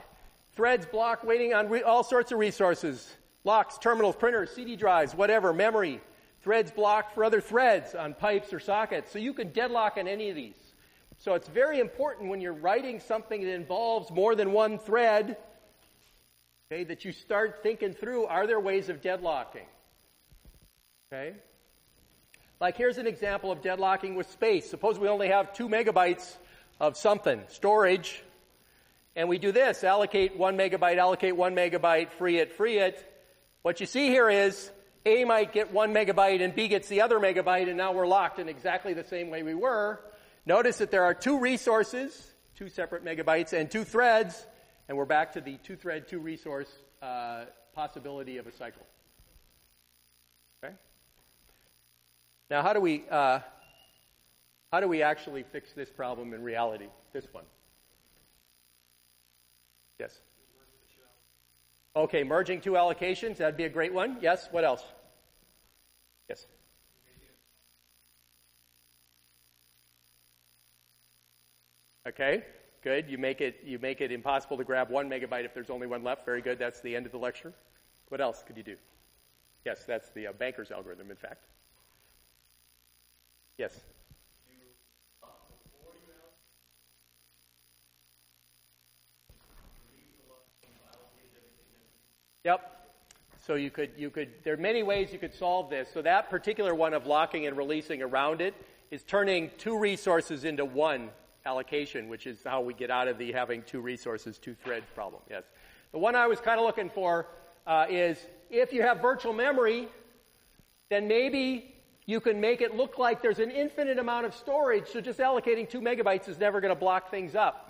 Threads block waiting on all sorts of resources. Locks, terminals, printers, CD drives, whatever, memory. Threads block for other threads on pipes or sockets. So you can deadlock on any of these. So it's very important when you're writing something that involves more than one thread, okay, that you start thinking through, are there ways of deadlocking? Okay? Like here's an example of deadlocking with space. Suppose we only have 2 megabytes of something, storage, and we do this, allocate 1 megabyte, free it. What you see here is A might get 1 megabyte and B gets the other megabyte, and now we're locked in exactly the same way we were. Notice that there are 2 resources, 2 separate megabytes, and 2 threads, and we're back to the 2-thread, 2-resource possibility of a cycle. Okay? Now, how do we actually fix this problem in reality? This one. Yes. Okay, merging 2 allocations. That'd be a great one. Yes. What else? Yes. Okay. Good. You make it impossible to grab 1 megabyte if there's only one left. Very good. That's the end of the lecture. What else could you do? Yes, that's the banker's algorithm, in fact. Yes. Yep. So you could, there are many ways you could solve this. So that particular one of locking and releasing around it is turning 2 resources into 1 allocation, which is how we get out of the having 2 resources, 2 threads problem. Yes. The one I was kind of looking for is if you have virtual memory, then maybe you can make it look like there's an infinite amount of storage, so just allocating 2 megabytes is never going to block things up.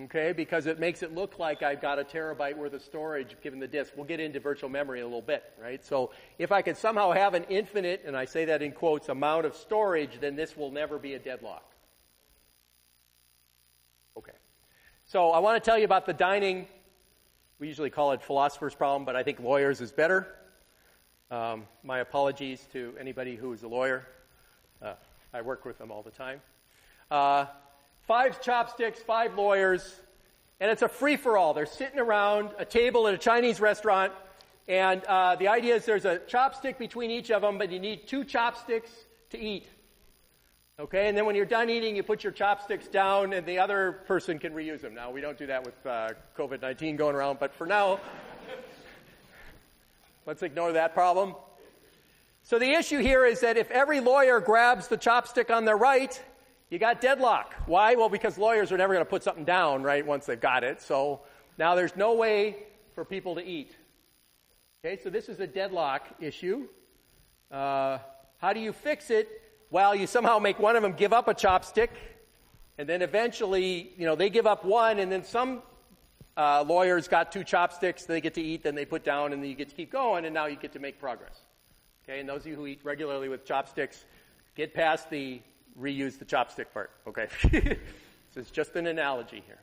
Okay, because it makes it look like I've got a terabyte worth of storage given the disk. We'll get into virtual memory in a little bit, right? So if I could somehow have an infinite, and I say that in quotes, amount of storage, then this will never be a deadlock. Okay. So I want to tell you about the dining. We usually call it philosopher's problem, but I think lawyers is better. My apologies to anybody who is a lawyer. I work with them all the time. 5 chopsticks, 5 lawyers, and it's a free-for-all. They're sitting around a table at a Chinese restaurant, and the idea is there's a chopstick between each of them, but you need 2 chopsticks to eat. Okay, and then when you're done eating, you put your chopsticks down, and the other person can reuse them. Now, we don't do that with COVID-19 going around, but for now, let's ignore that problem. So the issue here is that if every lawyer grabs the chopstick on their right, you got deadlock. Why? Well, because lawyers are never going to put something down, right, once they've got it. So now there's no way for people to eat. Okay, so this is a deadlock issue. How do you fix it? Well, you somehow make one of them give up a chopstick, and then eventually, they give up one, and then some lawyer's got 2 chopsticks they get to eat, then they put down, and then you get to keep going, and now you get to make progress. Okay, and those of you who eat regularly with chopsticks, get past the reuse the chopstick part, okay? So it's just an analogy here.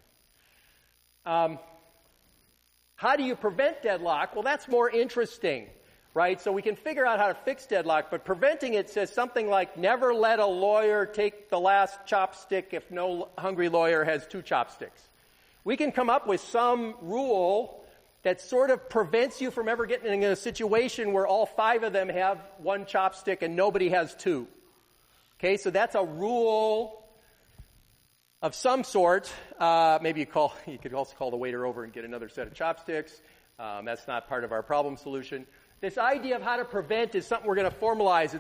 How do you prevent deadlock? Well, that's more interesting, right? So we can figure out how to fix deadlock, but preventing it says something like, never let a lawyer take the last chopstick if no hungry lawyer has 2 chopsticks. We can come up with some rule that sort of prevents you from ever getting in a situation where all 5 of them have 1 chopstick and nobody has 2. Okay, so that's a rule of some sort. Maybe you could also call the waiter over and get another set of chopsticks. That's not part of our problem solution. This idea of how to prevent is something we're going to formalize.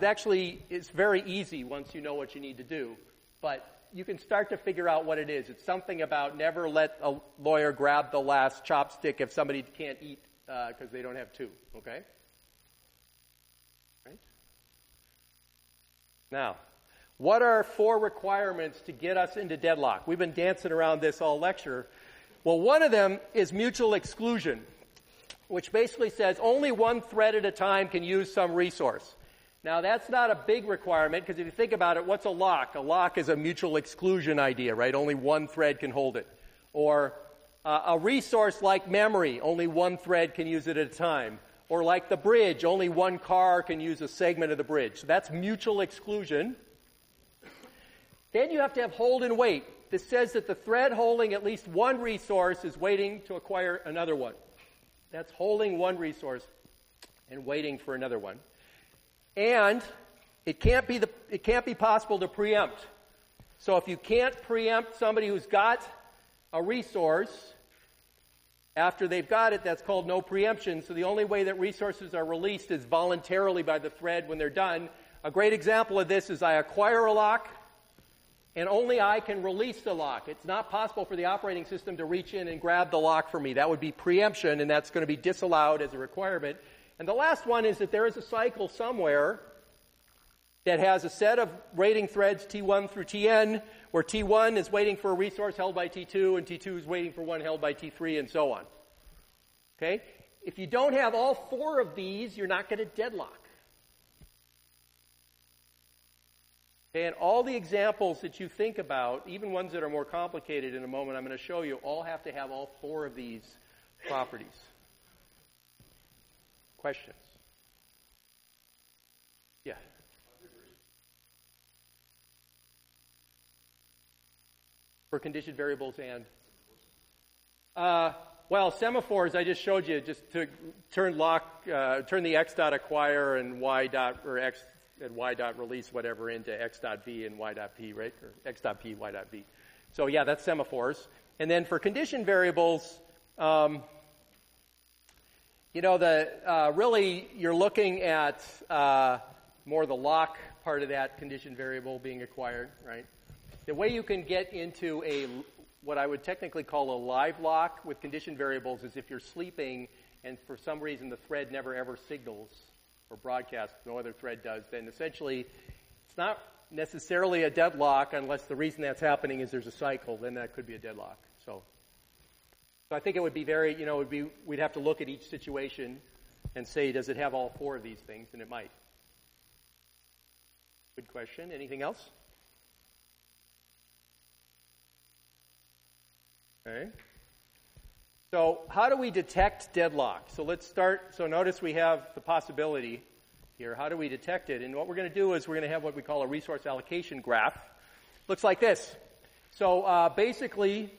It's very easy once you know what you need to do. But you can start to figure out what it is. It's something about never let a lawyer grab the last chopstick if somebody can't eat because they don't have 2, okay? Right? Now, what are 4 requirements to get us into deadlock? We've been dancing around this all lecture. Well, one of them is mutual exclusion, which basically says only 1 thread at a time can use some resource. Now, that's not a big requirement, because if you think about it, what's a lock? A lock is a mutual exclusion idea, right? Only 1 thread can hold it. Or a resource like memory, only 1 thread can use it at a time. Or like the bridge, only 1 car can use a segment of the bridge. So that's mutual exclusion. Then you have to have hold and wait. This says that the thread holding at least 1 resource is waiting to acquire another one. That's holding 1 resource and waiting for another one. And it can't be possible to preempt. So if you can't preempt somebody who's got a resource after they've got it, that's called no preemption. So the only way that resources are released is voluntarily by the thread when they're done. A great example of this is I acquire a lock, and only I can release the lock. It's not possible for the operating system to reach in and grab the lock for me. That would be preemption, and that's going to be disallowed as a requirement. And the last one is that there is a cycle somewhere that has a set of waiting threads, T1 through Tn, where T1 is waiting for a resource held by T2, and T2 is waiting for one held by T3, and so on. Okay? If you don't have all 4 of these, you're not going to deadlock. Okay, and all the examples that you think about, even ones that are more complicated in a moment I'm going to show you, all have to have all 4 of these properties. Questions? Yeah. For condition variables and well, semaphores I just showed you just to turn the x dot acquire and y dot or x and y dot release whatever into x dot v and y dot p, right? Or x dot p, y dot v. So yeah, that's semaphores. And then for condition variables, really you're looking at more the lock part of that condition variable being acquired, right? The way you can get into what I would technically call a live lock with condition variables is if you're sleeping and for some reason the thread never ever signals or broadcasts, no other thread does, then essentially it's not necessarily a deadlock unless the reason that's happening is there's a cycle, then that could be a deadlock. So I think it would be we'd have to look at each situation and say, does it have all 4 of these things? And it might. Good question. Anything else? Okay. So how do we detect deadlock? So let's start. So notice we have the possibility here. How do we detect it? And what we're going to do is we're going to have what we call a resource allocation graph. Looks like this. So basically,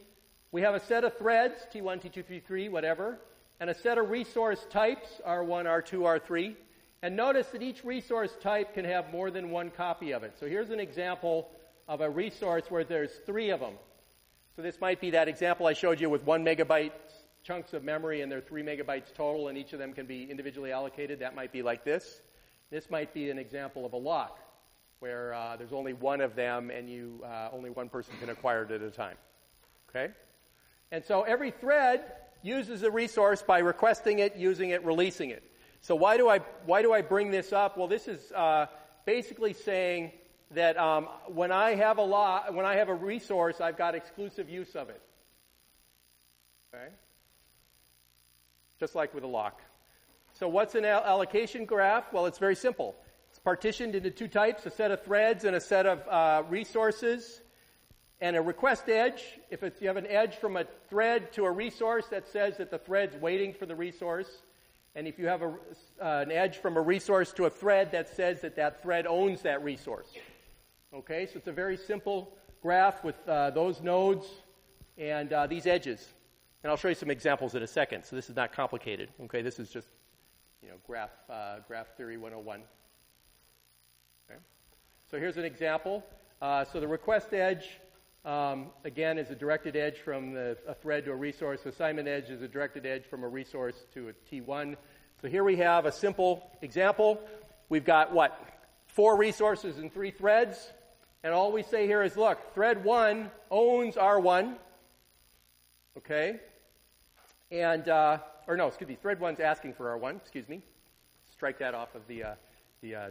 we have a set of threads, T1, T2, T3, whatever, and a set of resource types, R1, R2, R3. And notice that each resource type can have more than 1 copy of it. So here's an example of a resource where there's 3 of them. So this might be that example I showed you with 1 megabyte chunks of memory, and they're 3 megabytes total, and each of them can be individually allocated. That might be like this. This might be an example of a lock, where there's only 1 of them, and only 1 person can acquire it at a time. Okay? And so every thread uses a resource by requesting it, using it, releasing it. So why do I bring this up? Well, this is basically saying that when I have a resource, I've got exclusive use of it. Okay? just like with a lock. So what's an allocation graph? Well, it's very simple. It's partitioned into two types, a set of threads and a set of resources. And a request edge, if you have an edge from a thread to a resource, that says that the thread's waiting for the resource. And if you have an edge from a resource to a thread, that says that that thread owns that resource. Okay, so it's a very simple graph with those nodes and these edges. And I'll show you some examples in a second. So this is not complicated. Okay, this is just, graph theory 101. Okay, so here's an example. So the request edge, again, is a directed edge from a thread to a resource. Assignment edge is a directed edge from a resource to a T1. So here we have a simple example. We've got, 4 resources and 3 threads. And all we say here is, look, thread 1 owns R1. Okay? And, thread 1's asking for R1. Excuse me. Strike that off of the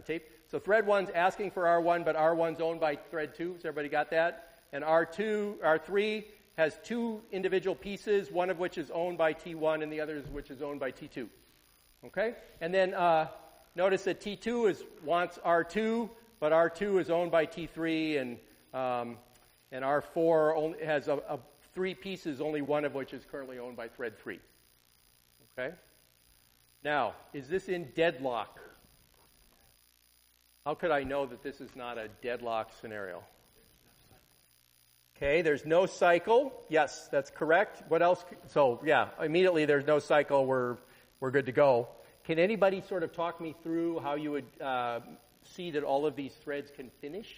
tape. So thread 1's asking for R1, but R1's owned by thread 2. Has everybody got that? And R3 has 2 individual pieces, one of which is owned by T1 and the other which is owned by T2. Okay? And then notice that T2 wants R2, but R2 is owned by T3, and R4 only has 3 pieces, only one of which is currently owned by thread 3. Okay? Now, is this in deadlock? How could I know that this is not a deadlock scenario? Okay, there's no cycle. Yes, that's correct. What else? So, immediately there's no cycle. We're good to go. Can anybody sort of talk me through how you would see that all of these threads can finish?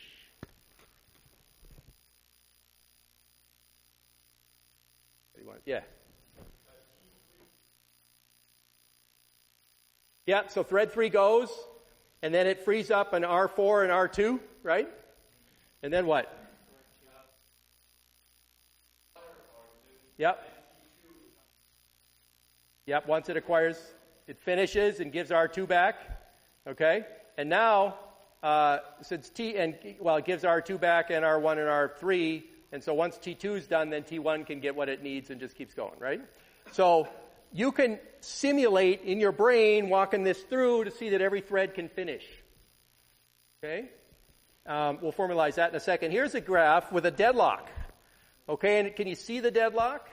Yeah. Yeah, so thread 3 goes, and then it frees up an R4 and R2, right? And then what? Yep, once it acquires, it finishes and gives R2 back. Okay? And now, since it gives R2 back and R1 and R3, and so once T2 is done, then T1 can get what it needs and just keeps going, right? So you can simulate in your brain walking this through to see that every thread can finish. Okay? We'll formalize that in a second. Here's a graph with a deadlock. Okay, and can you see the deadlock?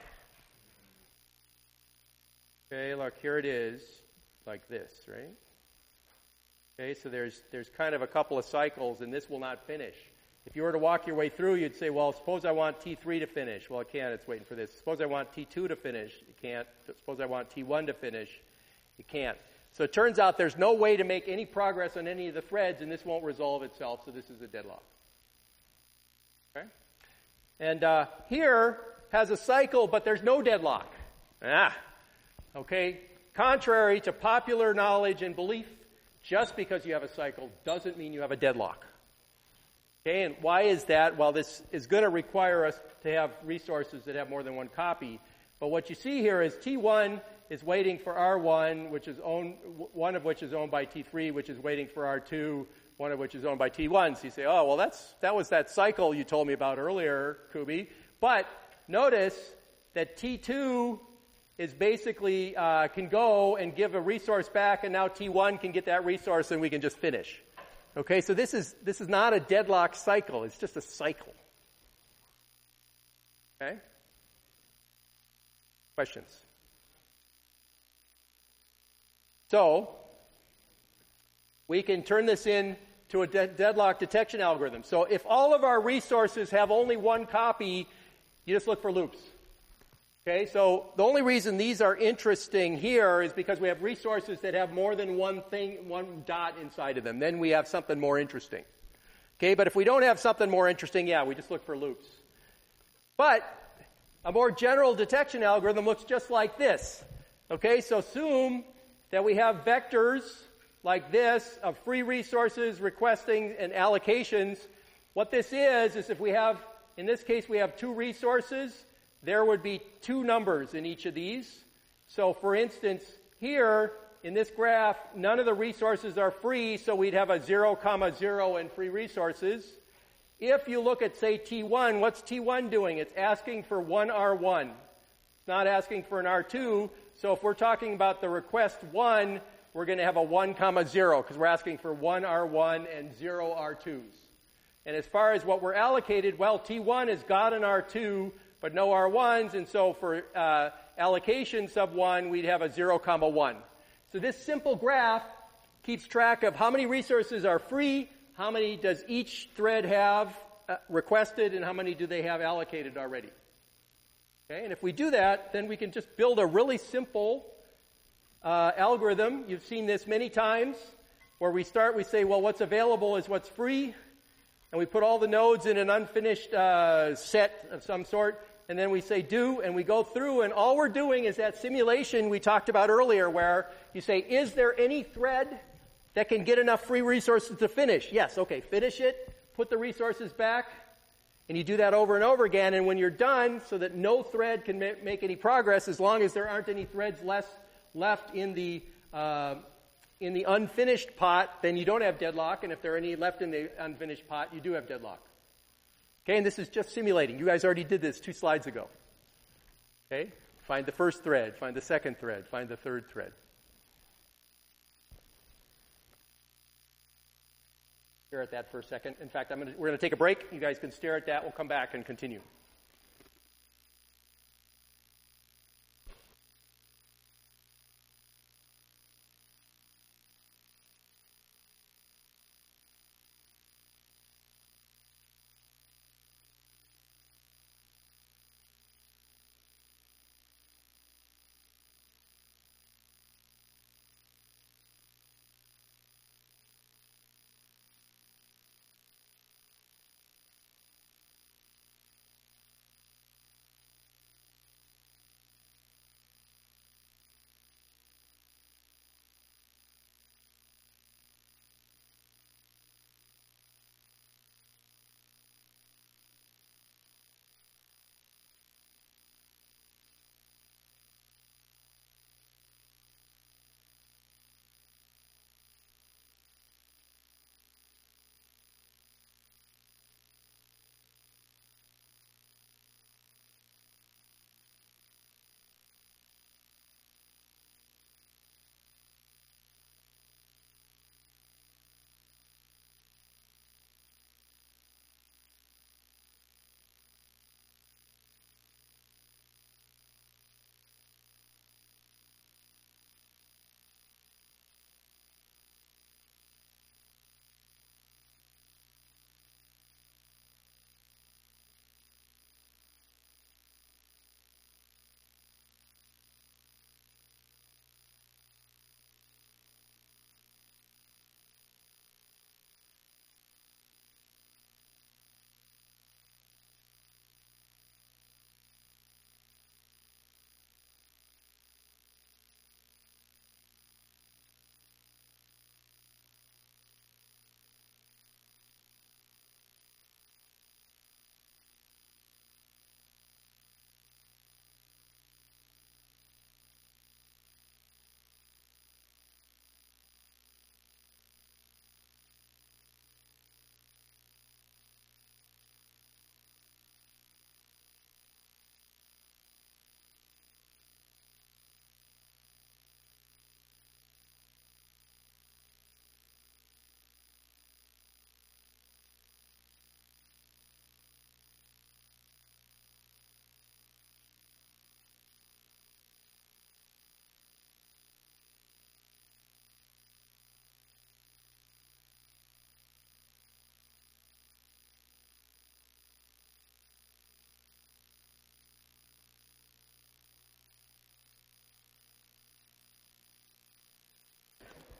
Okay, look, here it is, like this, right? Okay, so there's kind of a couple of cycles, and this will not finish. If you were to walk your way through, you'd say, well, suppose I want T3 to finish. Well, it can't, it's waiting for this. Suppose I want T2 to finish. It can't. Suppose I want T1 to finish. It can't. So it turns out there's no way to make any progress on any of the threads, and this won't resolve itself, so this is a deadlock. Okay? And here has a cycle, but there's no deadlock. Okay? Contrary to popular knowledge and belief, just because you have a cycle doesn't mean you have a deadlock. Okay, and why is that? Well, this is going to require us to have resources that have more than one copy. But what you see here is T1 is waiting for R1, one of which is owned by T3, which is waiting for R2, one of which is owned by T1. So you say, oh, well, that was that cycle you told me about earlier, Kubi. But notice that T2 is basically can go and give a resource back, and now T1 can get that resource, and we can just finish. Okay, so this is not a deadlock cycle. It's just a cycle. Okay? Questions? So, we can turn this into a deadlock detection algorithm. So if all of our resources have only one copy, you just look for loops. Okay, so the only reason these are interesting here is because we have resources that have more than one dot inside of them. Then we have something more interesting. Okay, but if we don't have something more interesting, we just look for loops. But a more general detection algorithm looks just like this. Okay, so assume that we have vectors like this of free resources, requesting, and allocations. What this is if we have, in this case, we have 2 resources, there would be 2 numbers in each of these. So for instance, here in this graph, none of the resources are free, so we'd have a 0, 0 in free resources. If you look at, say, T1, what's T1 doing? It's asking for one R1. It's not asking for an R2, So if we're talking about the request 1, we're going to have a 1, 0 because we're asking for 1 R1 and 0 R2s. And as far as what we're allocated, well, T1 has got an R2, but no R1s, and so for allocation sub 1, we'd have a 0, 1. So this simple graph keeps track of how many resources are free, how many does each thread have requested, and how many do they have allocated already. Okay, and if we do that, then we can just build a really simple algorithm. You've seen this many times, where we say, well, what's available is what's free, and we put all the nodes in an unfinished set of some sort, and then we say do, and we go through, and all we're doing is that simulation we talked about earlier, where you say, is there any thread that can get enough free resources to finish? Yes, okay, finish it, put the resources back, and you do that over and over again, and when you're done, so that no thread can make any progress, as long as there aren't any threads left in the unfinished pot, then you don't have deadlock, and if there are any left in the unfinished pot, you do have deadlock. Okay, and this is just simulating. You guys already did this 2 slides ago. Okay, find the first thread, find the second thread, find the third thread. Stare at that for a second. In fact, we're going to take a break. You guys can stare at that. We'll come back and continue.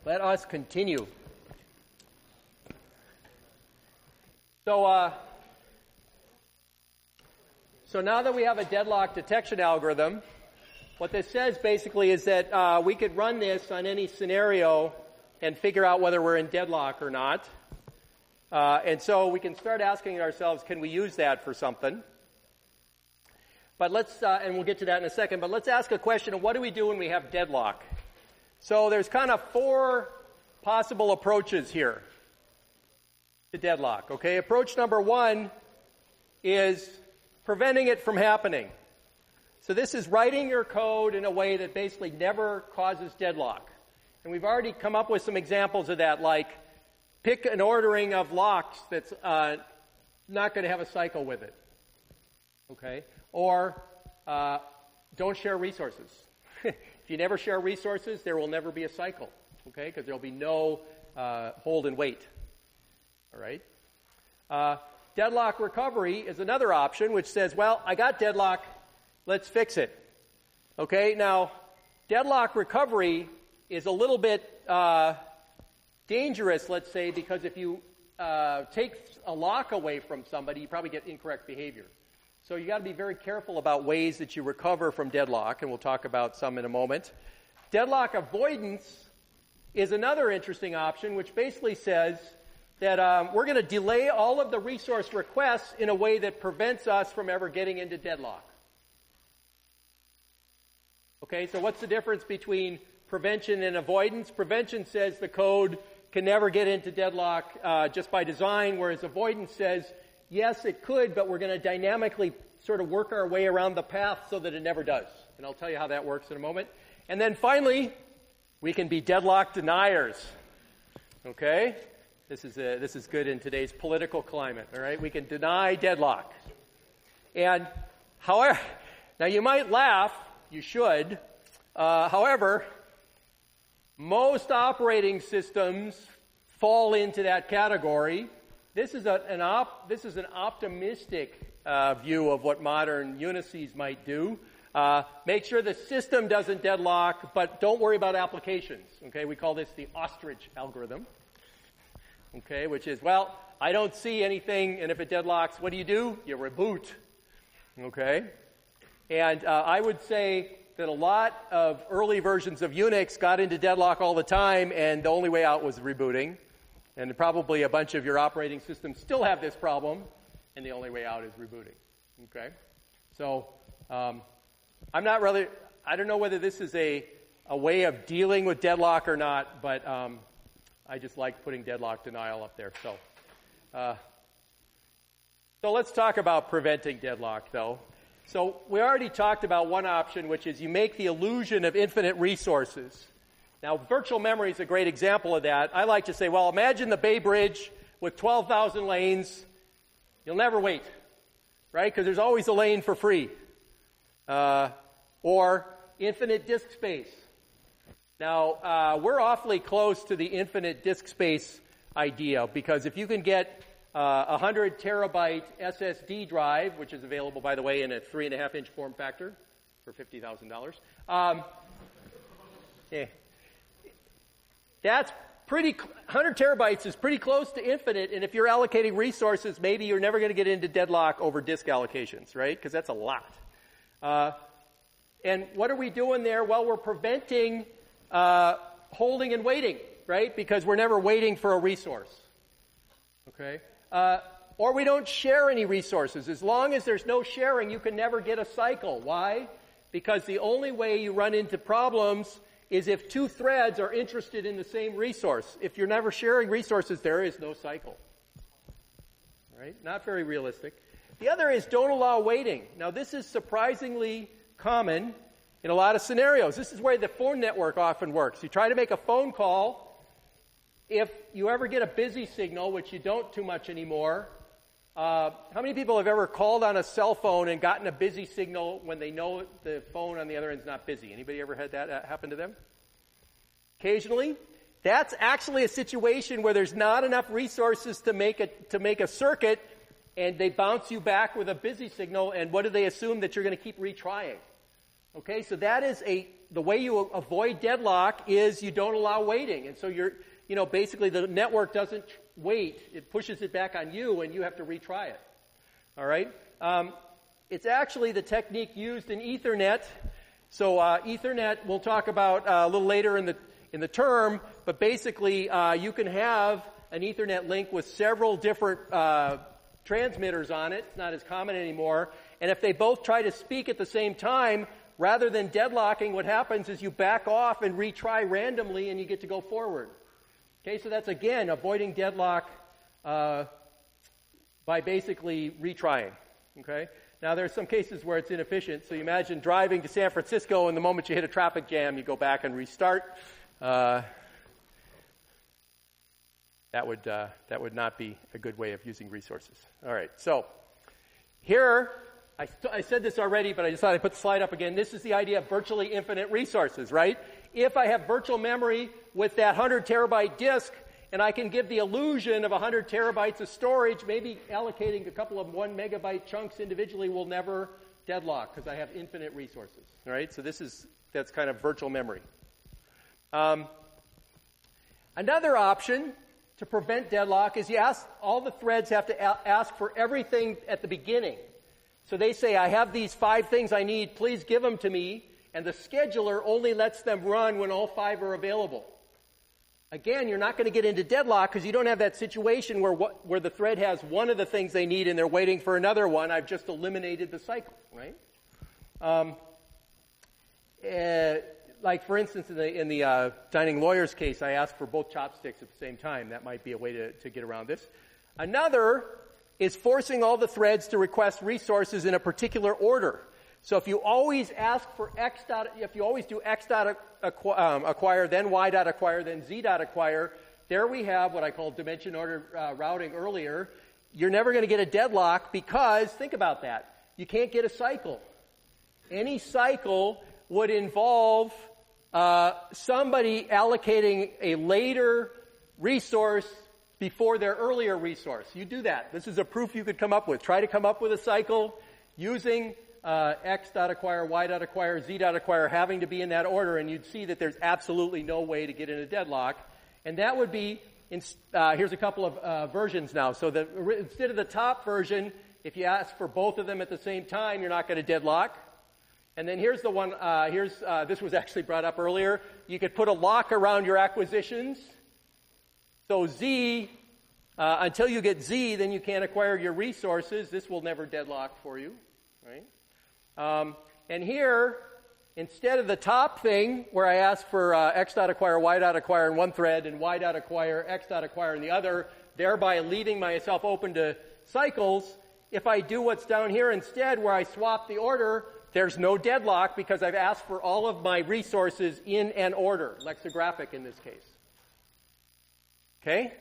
Let us continue. So now that we have a deadlock detection algorithm, what this says basically is that we could run this on any scenario and figure out whether we're in deadlock or not. And so we can start asking ourselves, can we use that for something? But let's, and we'll get to that in a second, but let's ask a question of what do we do when we have deadlock? So there's kind of 4 possible approaches here to deadlock, okay? Approach number 1 is preventing it from happening. So this is writing your code in a way that basically never causes deadlock. And we've already come up with some examples of that, like pick an ordering of locks that's not going to have a cycle with it. Okay? Or don't share resources. If you never share resources, there will never be a cycle. Okay? Because there will be no hold and wait. All right? Deadlock recovery is another option which says, well, I got deadlock, let's fix it. Okay? Now, deadlock recovery is a little bit dangerous, let's say, because if you take a lock away from somebody, you probably get incorrect behavior. So you got to be very careful about ways that you recover from deadlock, and we'll talk about some in a moment. Deadlock avoidance is another interesting option, which basically says that we're going to delay all of the resource requests in a way that prevents us from ever getting into deadlock. Okay, so what's the difference between prevention and avoidance? Prevention says the code can never get into deadlock just by design, whereas avoidance says, yes, it could, but we're going to dynamically sort of work our way around the path so that it never does. And I'll tell you how that works in a moment. And then finally, we can be deadlock deniers. Okay? This is good in today's political climate, all right? We can deny deadlock. And however, now you might laugh, you should. However, most operating systems fall into that category. This is an optimistic view of what modern Unices might do. Make sure the system doesn't deadlock, but don't worry about applications. Okay, we call this the ostrich algorithm. Okay, which is, well, I don't see anything, and if it deadlocks, what do? You reboot. Okay, and I would say that a lot of early versions of Unix got into deadlock all the time, and the only way out was rebooting. And probably a bunch of your operating systems still have this problem, and the only way out is rebooting. Okay? So, I don't know whether this is a way of dealing with deadlock or not, but I just like putting deadlock denial up there. So let's talk about preventing deadlock, though. So we already talked about one option, which is you make the illusion of infinite resources. Now, virtual memory is a great example of that. I like to say, well, imagine the Bay Bridge with 12,000 lanes. You'll never wait, right? Because there's always a lane for free. Or infinite disk space. Now, we're awfully close to the infinite disk space idea, because if you can get 100 terabyte SSD drive, which is available, by the way, in a 3.5-inch form factor for $50,000. That's 100 terabytes is pretty close to infinite, and if you're allocating resources, maybe you're never going to get into deadlock over disk allocations, right? Because that's a lot. And what are we doing there? Well, we're preventing holding and waiting, right? Because we're never waiting for a resource. Okay? Or we don't share any resources. As long as there's no sharing, you can never get a cycle. Why? Because the only way you run into problems is if two threads are interested in the same resource. If you're never sharing resources, there is no cycle. Right? Not very realistic. The other is don't allow waiting. Now, this is surprisingly common in a lot of scenarios. This is where the phone network often works. You try to make a phone call. If you ever get a busy signal, which you don't too much anymore, how many people have ever called on a cell phone and gotten a busy signal when they know the phone on the other end is not busy? Anybody ever had that happen to them? Occasionally. That's actually a situation where there's not enough resources to make a circuit, and they bounce you back with a busy signal, and what do they assume? That you're going to keep retrying. Okay, so that is the way you avoid deadlock is you don't allow waiting. And so basically the network doesn't wait. It pushes it back on you, and you have to retry it. All right? It's actually the technique used in Ethernet. So Ethernet we'll talk about a little later in the term, but basically you can have an Ethernet link with several different transmitters on it. It's not as common anymore. And if they both try to speak at the same time, rather than deadlocking, what happens is you back off and retry randomly, and you get to go forward. Okay, so that's, again, avoiding deadlock by basically retrying. Okay? Now, there's some cases where it's inefficient. So you imagine driving to San Francisco, and the moment you hit a traffic jam, you go back and restart. That would not be a good way of using resources. All right, so here, I said this already, but I decided to put the slide up again. This is the idea of virtually infinite resources, right? If I have virtual memory with that 100 terabyte disk, and I can give the illusion of 100 terabytes of storage, maybe allocating a couple of 1 megabyte chunks individually will never deadlock because I have infinite resources, right? So that's kind of virtual memory. Another option to prevent deadlock is all the threads have to ask for everything at the beginning. So they say, I have these 5 things I need, please give them to me, and the scheduler only lets them run when all 5 are available. Again, you're not going to get into deadlock because you don't have that situation where the thread has one of the things they need and they're waiting for another one. I've just eliminated the cycle, right? Like, for instance, in the dining lawyer's case, I asked for both chopsticks at the same time. That might be a way to get around this. Another is forcing all the threads to request resources in a particular order. So if you always ask for if you always do x.acquire, then y.acquire, then z.acquire, there we have what I called dimension order routing earlier. You're never going to get a deadlock because, think about that, you can't get a cycle. Any cycle would involve somebody allocating a later resource before their earlier resource. You do that. This is a proof you could come up with. Try to come up with a cycle using x.acquire, y.acquire, z.acquire having to be in that order, and you'd see that there's absolutely no way to get in a deadlock. And that would be, here's a couple of versions now. So instead of the top version, if you ask for both of them at the same time, you're not going to deadlock. And then here's the one, this was actually brought up earlier. You could put a lock around your acquisitions. So Z, until you get Z, then you can't acquire your resources. This will never deadlock for you, right? And here, instead of the top thing, where I ask for x.acquire, y.acquire in one thread, and y.acquire, x.acquire in the other, thereby leaving myself open to cycles, if I do what's down here instead, where I swap the order, there's no deadlock because I've asked for all of my resources in an order, lexicographic in this case. Okay?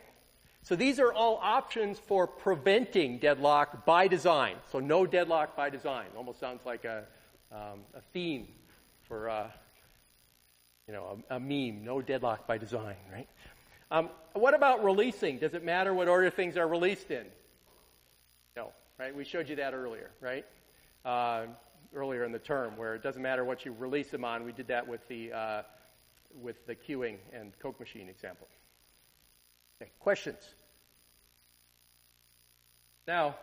So these are all options for preventing deadlock by design. So no deadlock by design. Almost sounds like a theme for a meme. No deadlock by design, right? What about releasing? Does it matter what order things are released in? No, right? We showed you that earlier, right? Earlier in the term, where it doesn't matter what you release them on. We did that with the queuing and Coke machine example. Okay, questions? Now,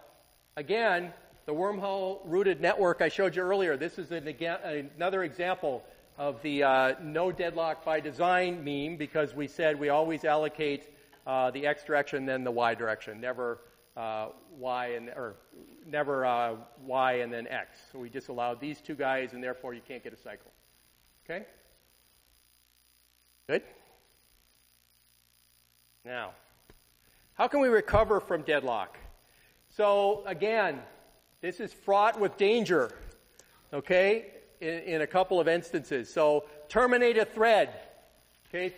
again, the wormhole-rooted network I showed you earlier, this is another example of the no deadlock by design meme because we said we always allocate the x direction, then the y direction, never y and then x. So we disallowed these two guys, and therefore you can't get a cycle. Okay? Good? Now, how can we recover from deadlock? So, again, this is fraught with danger, okay, in a couple of instances. So, terminate a thread, okay,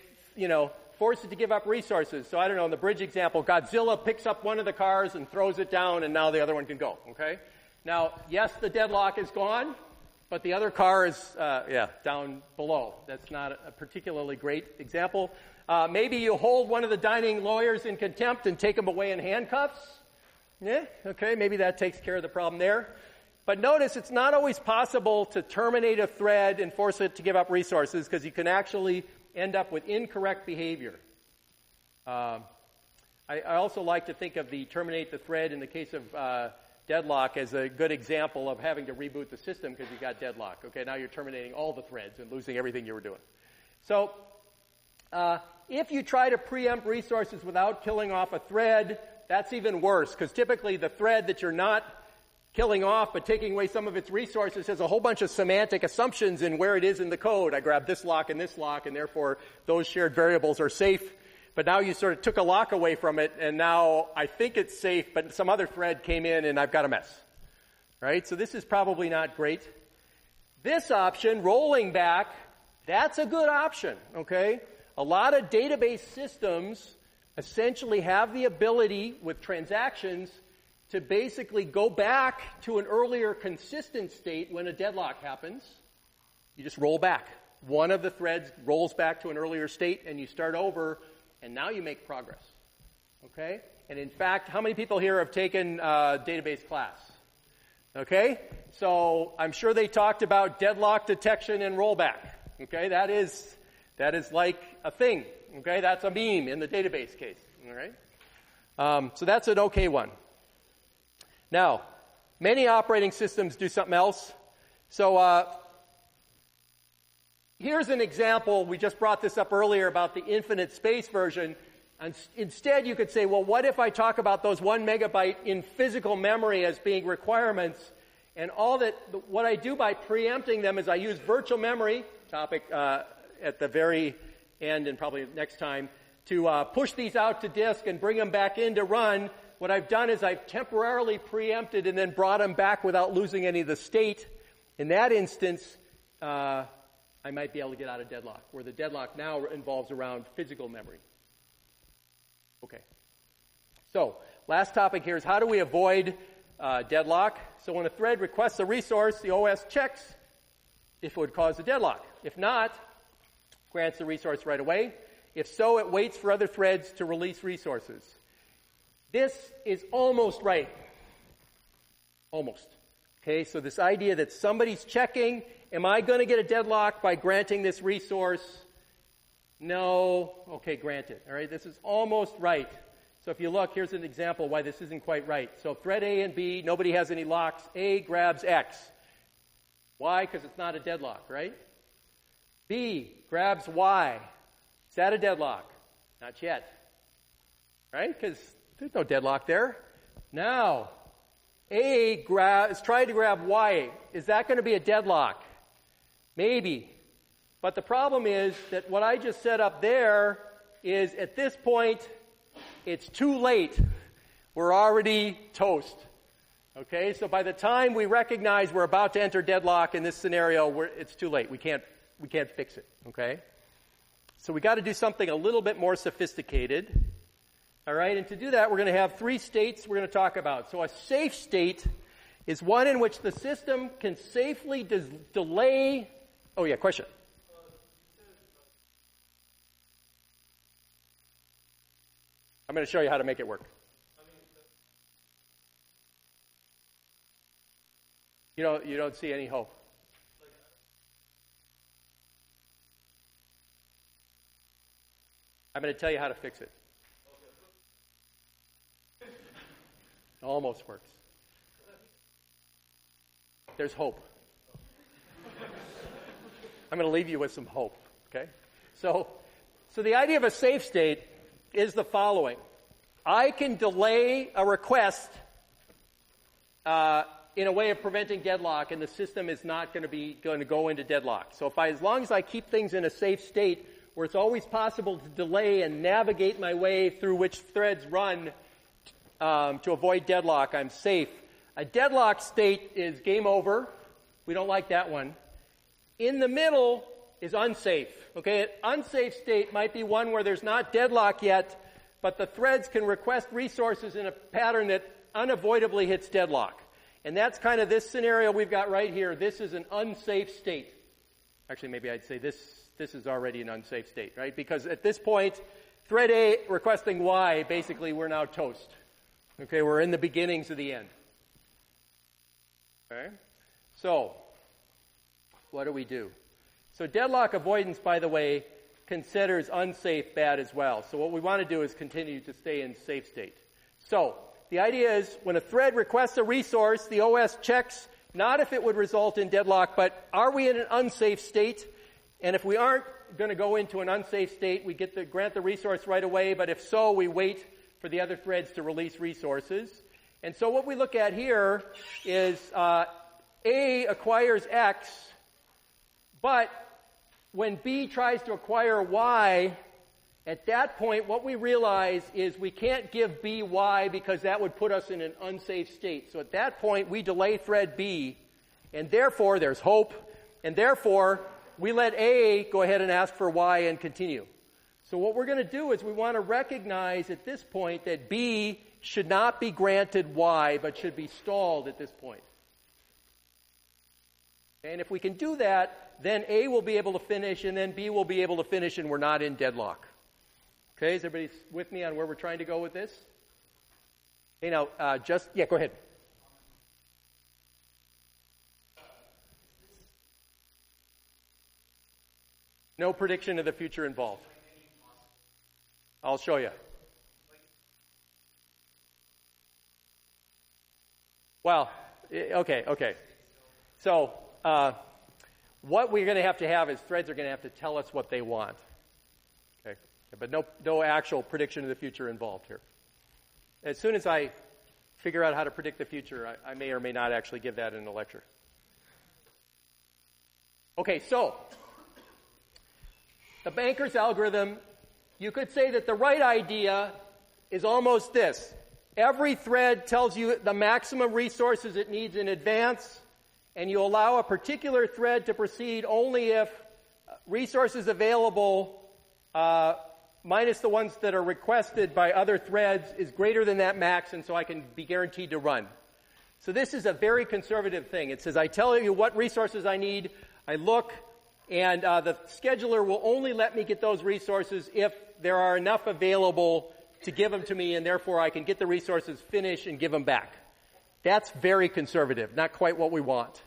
force it to give up resources. So, I don't know, in the bridge example, Godzilla picks up one of the cars and throws it down, and now the other one can go, okay? Now, yes, the deadlock is gone, but the other car is, down below. That's not a particularly great example. Maybe you hold one of the dining lawyers in contempt and take him away in handcuffs. Yeah, okay, maybe that takes care of the problem there. But notice it's not always possible to terminate a thread and force it to give up resources because you can actually end up with incorrect behavior. I also like to think of the terminate the thread in the case of deadlock as a good example of having to reboot the system because you got deadlock. Okay, now you're terminating all the threads and losing everything you were doing. So if you try to preempt resources without killing off a thread, that's even worse because typically the thread that you're not killing off but taking away some of its resources has a whole bunch of semantic assumptions in where it is in the code. I grab this lock, and therefore those shared variables are safe. But now you sort of took a lock away from it, and now I think it's safe, but some other thread came in, and I've got a mess. right? So this is probably not great. This option, rolling back, that's a good option, okay? A lot of database systems essentially have the ability with transactions to basically go back to an earlier consistent state when a deadlock happens. You just roll back. One of the threads rolls back to an earlier state and you start over, and now you make progress, okay? And in fact, how many people here have taken database class? Okay? So I'm sure they talked about deadlock detection and rollback. Okay? That is like a thing. Okay? That's a meme in the database case. All right? So that's an okay one. Now, many operating systems do something else. So here's an example. We just brought this up earlier about the infinite space version. And instead, you could say, well, what if I talk about those 1 megabyte in physical memory as being requirements, and what I do by preempting them is I use virtual memory, topic at the very end and probably next time, to push these out to disk and bring them back in to run. What I've done is I've temporarily preempted and then brought them back without losing any of the state. In that instance, I might be able to get out of deadlock, where the deadlock now involves around physical memory. Okay. So, last topic here is how do we avoid deadlock? So when a thread requests a resource, the OS checks if it would cause a deadlock. If not, grants the resource right away. If so, it waits for other threads to release resources. This is almost right. Almost. Okay, so this idea that somebody's checking, am I going to get a deadlock by granting this resource? No. Okay, granted. All right, this is almost right. So if you look, here's an example why this isn't quite right. So thread A and B, nobody has any locks. A grabs X. Why? Because it's not a deadlock, right? B grabs Y. Is that a deadlock? Not yet. Right? Because there's no deadlock there. Now, A is trying to grab Y. Is that going to be a deadlock? Maybe. But the problem is that what I just set up there is at this point, it's too late. We're already toast. Okay, so by the time we recognize we're about to enter deadlock in this scenario, it's too late. We can't fix it. Okay, so we got to do something a little bit more sophisticated. All right, and to do that, we're going to have 3 states we're going to talk about. So a safe state is one in which the system can safely delay. Oh yeah, question. I'm going to show you how to make it work. You don't see any hope. I'm going to tell you how to fix it. It almost works. There's hope. I'm going to leave you with some hope. Okay? So the idea of a safe state is the following. I can delay a request in a way of preventing deadlock, and the system is not going to go into deadlock. So as long as I keep things in a safe state where it's always possible to delay and navigate my way through which threads run to avoid deadlock, I'm safe. A deadlock state is game over. We don't like that one. In the middle is unsafe. Okay, an unsafe state might be one where there's not deadlock yet, but the threads can request resources in a pattern that unavoidably hits deadlock. And that's kind of this scenario we've got right here. This is an unsafe state. Actually, maybe I'd say this is already an unsafe state, right? Because at this point, thread A requesting Y, basically we're now toast. Okay, we're in the beginnings of the end. Okay? So, what do we do? So deadlock avoidance, by the way, considers unsafe bad as well. So what we want to do is continue to stay in safe state. So the idea is when a thread requests a resource, the OS checks not if it would result in deadlock, but are we in an unsafe state? And if we aren't going to go into an unsafe state, we grant the resource right away, but if so, we wait for the other threads to release resources. And so what we look at here is A acquires X, but when B tries to acquire Y, At that point, what we realize is we can't give B Y because that would put us in an unsafe state. So at that point, we delay thread B, and therefore there's hope, and therefore we let A go ahead and ask for Y and continue. So what we're going to do is we want to recognize at this point that B should not be granted Y, but should be stalled at this point. And if we can do that, then A will be able to finish, and then B will be able to finish, and we're not in deadlock. Okay, is everybody with me on where we're trying to go with this? Okay, now, go ahead. No prediction of the future involved. I'll show you. Well, okay. So, what we're going to have is threads are going to have to tell us what they want. Okay, but no actual prediction of the future involved here. As soon as I figure out how to predict the future, I may or may not actually give that in a lecture. Okay, so the banker's algorithm, you could say that the right idea is almost this. Every thread tells you the maximum resources it needs in advance, and you allow a particular thread to proceed only if resources available minus the ones that are requested by other threads is greater than that max, and so I can be guaranteed to run. So this is a very conservative thing. It says I tell you what resources I need, I look, and the scheduler will only let me get those resources if there are enough available to give them to me, and therefore I can get the resources, finish, and give them back. That's very conservative, not quite what we want.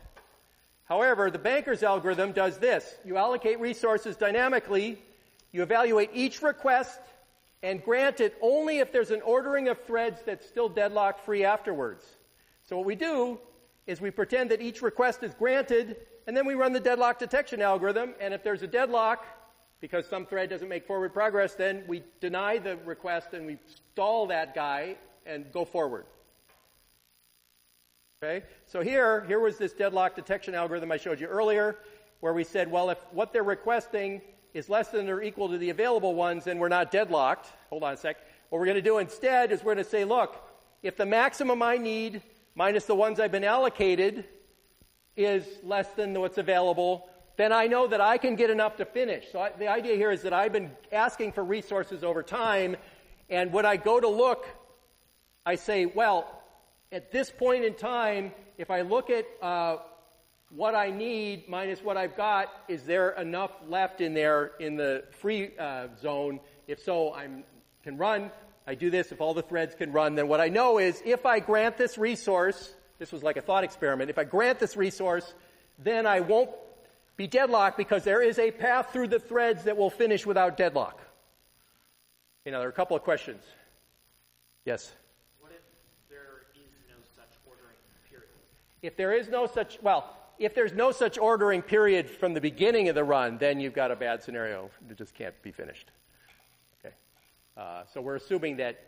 However, the banker's algorithm does this. You allocate resources dynamically, you evaluate each request, and grant it only if there's an ordering of threads that's still deadlock-free afterwards. So what we do is we pretend that each request is granted, and then we run the deadlock detection algorithm, and if there's a deadlock, because some thread doesn't make forward progress, then we deny the request and we stall that guy and go forward. Okay? So here was this deadlock detection algorithm I showed you earlier, where we said, well, if what they're requesting is less than or equal to the available ones, then we're not deadlocked. Hold on a sec. What we're going to do instead is we're going to say, look, if the maximum I need minus the ones I've been allocated is less than what's available, then I know that I can get enough to finish. So the idea here is that I've been asking for resources over time, and when I go to look, I say, well, at this point in time, if I look at what I need minus what I've got, is there enough left in there in the free zone? If so, I can run. I do this. If all the threads can run, then what I know is if I grant this resource, this was like a thought experiment, if I grant this resource, then I won't be deadlocked because there is a path through the threads that will finish without deadlock. There are a couple of questions. Yes? What if there is no such ordering period? If there's no such ordering period from the beginning of the run, then you've got a bad scenario. It just can't be finished. Okay. So we're assuming that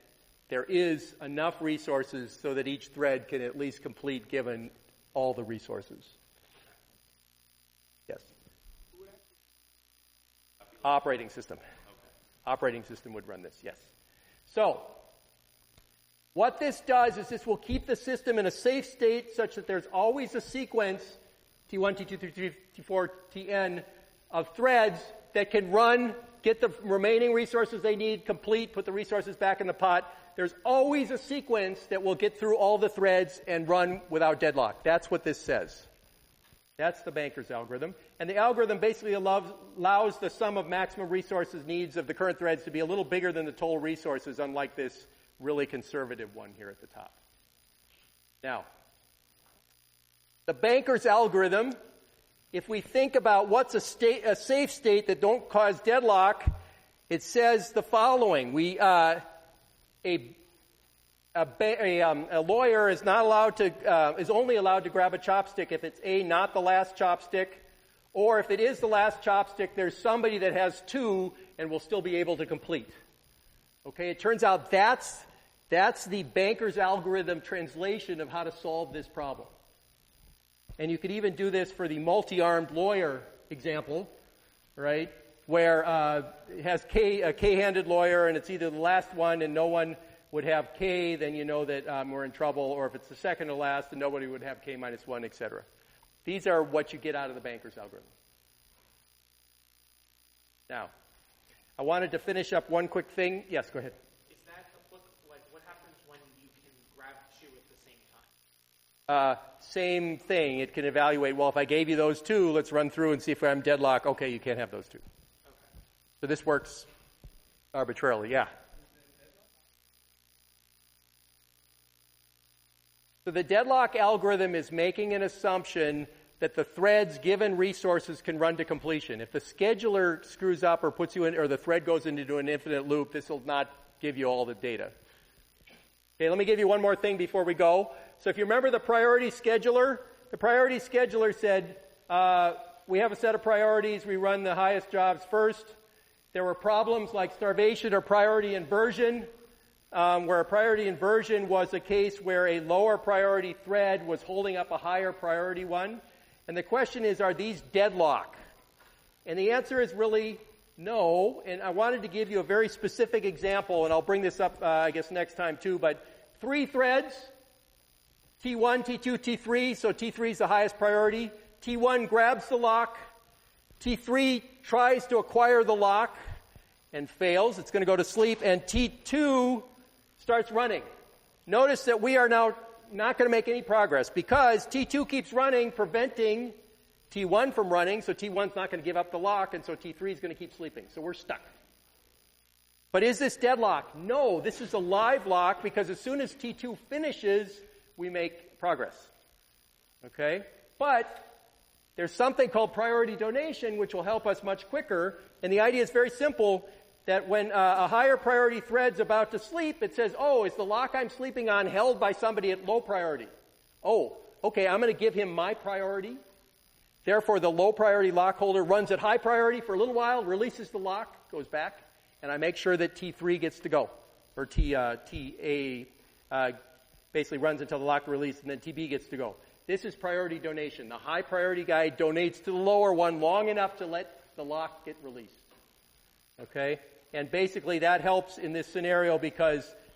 there is enough resources so that each thread can at least complete given all the resources. Yes. Operating system. Operating system would run this, yes. So, what this does is this will keep the system in a safe state such that there's always a sequence, T1, T2, T3, T4, Tn, of threads that can run, get the remaining resources they need, complete, put the resources back in the pot. There's always a sequence that will get through all the threads and run without deadlock. That's what this says. That's the banker's algorithm. And the algorithm basically allows the sum of maximum resources needs of the current threads to be a little bigger than the total resources, unlike this really conservative one here at the top. Now, the banker's algorithm, if we think about what's a safe state that don't cause deadlock, it says the following. A lawyer is not allowed to is only allowed to grab a chopstick if it's A, not the last chopstick, or if it is the last chopstick, there's somebody that has two and will still be able to complete. Okay, it turns out that's the banker's algorithm translation of how to solve this problem. And you could even do this for the multi-armed lawyer example, right? where it has a K-handed lawyer, and it's either the last one and no one would have K, then you know that we're in trouble, or if it's the second to last and nobody would have K minus 1, etc. These are what you get out of the banker's algorithm. Now, I wanted to finish up one quick thing. Yes, go ahead. Is that like what happens when you can grab two at the same time? Same thing. It can evaluate, well, if I gave you those two, let's run through and see if I'm deadlocked. Okay, you can't have those two. Okay. So this works arbitrarily, yeah. So the deadlock algorithm is making an assumption that the threads given resources can run to completion. If the scheduler screws up or puts you in, or the thread goes into an infinite loop, this will not give you all the data. Okay, let me give you one more thing before we go. So if you remember the priority scheduler said, we have a set of priorities, we run the highest jobs first. There were problems like starvation or priority inversion, where a priority inversion was a case where a lower priority thread was holding up a higher priority one. And the question is, are these deadlock? And the answer is really no. And I wanted to give you a very specific example, and I'll bring this up, I guess, next time too. But 3 threads, T1, T2, T3, so T3 is the highest priority. T1 grabs the lock. T3 tries to acquire the lock and fails. It's going to go to sleep. And T2 starts running. Notice that we are now not going to make any progress because T2 keeps running, preventing T1 from running, so T1's not going to give up the lock, and so T3 is going to keep sleeping. So we're stuck. But is this deadlock? No, this is a live lock because as soon as T2 finishes, we make progress. Okay? But there's something called priority donation, which will help us much quicker, and the idea is very simple, that when a higher priority thread's about to sleep, it says, oh, is the lock I'm sleeping on held by somebody at low priority? Oh, okay, I'm going to give him my priority. Therefore, the low priority lock holder runs at high priority for a little while, releases the lock, goes back, and I make sure that T3 gets to go. Or TA basically runs until the lock released, and then TB gets to go. This is priority donation. The high priority guy donates to the lower one long enough to let the lock get released. Okay? And basically that helps in this scenario because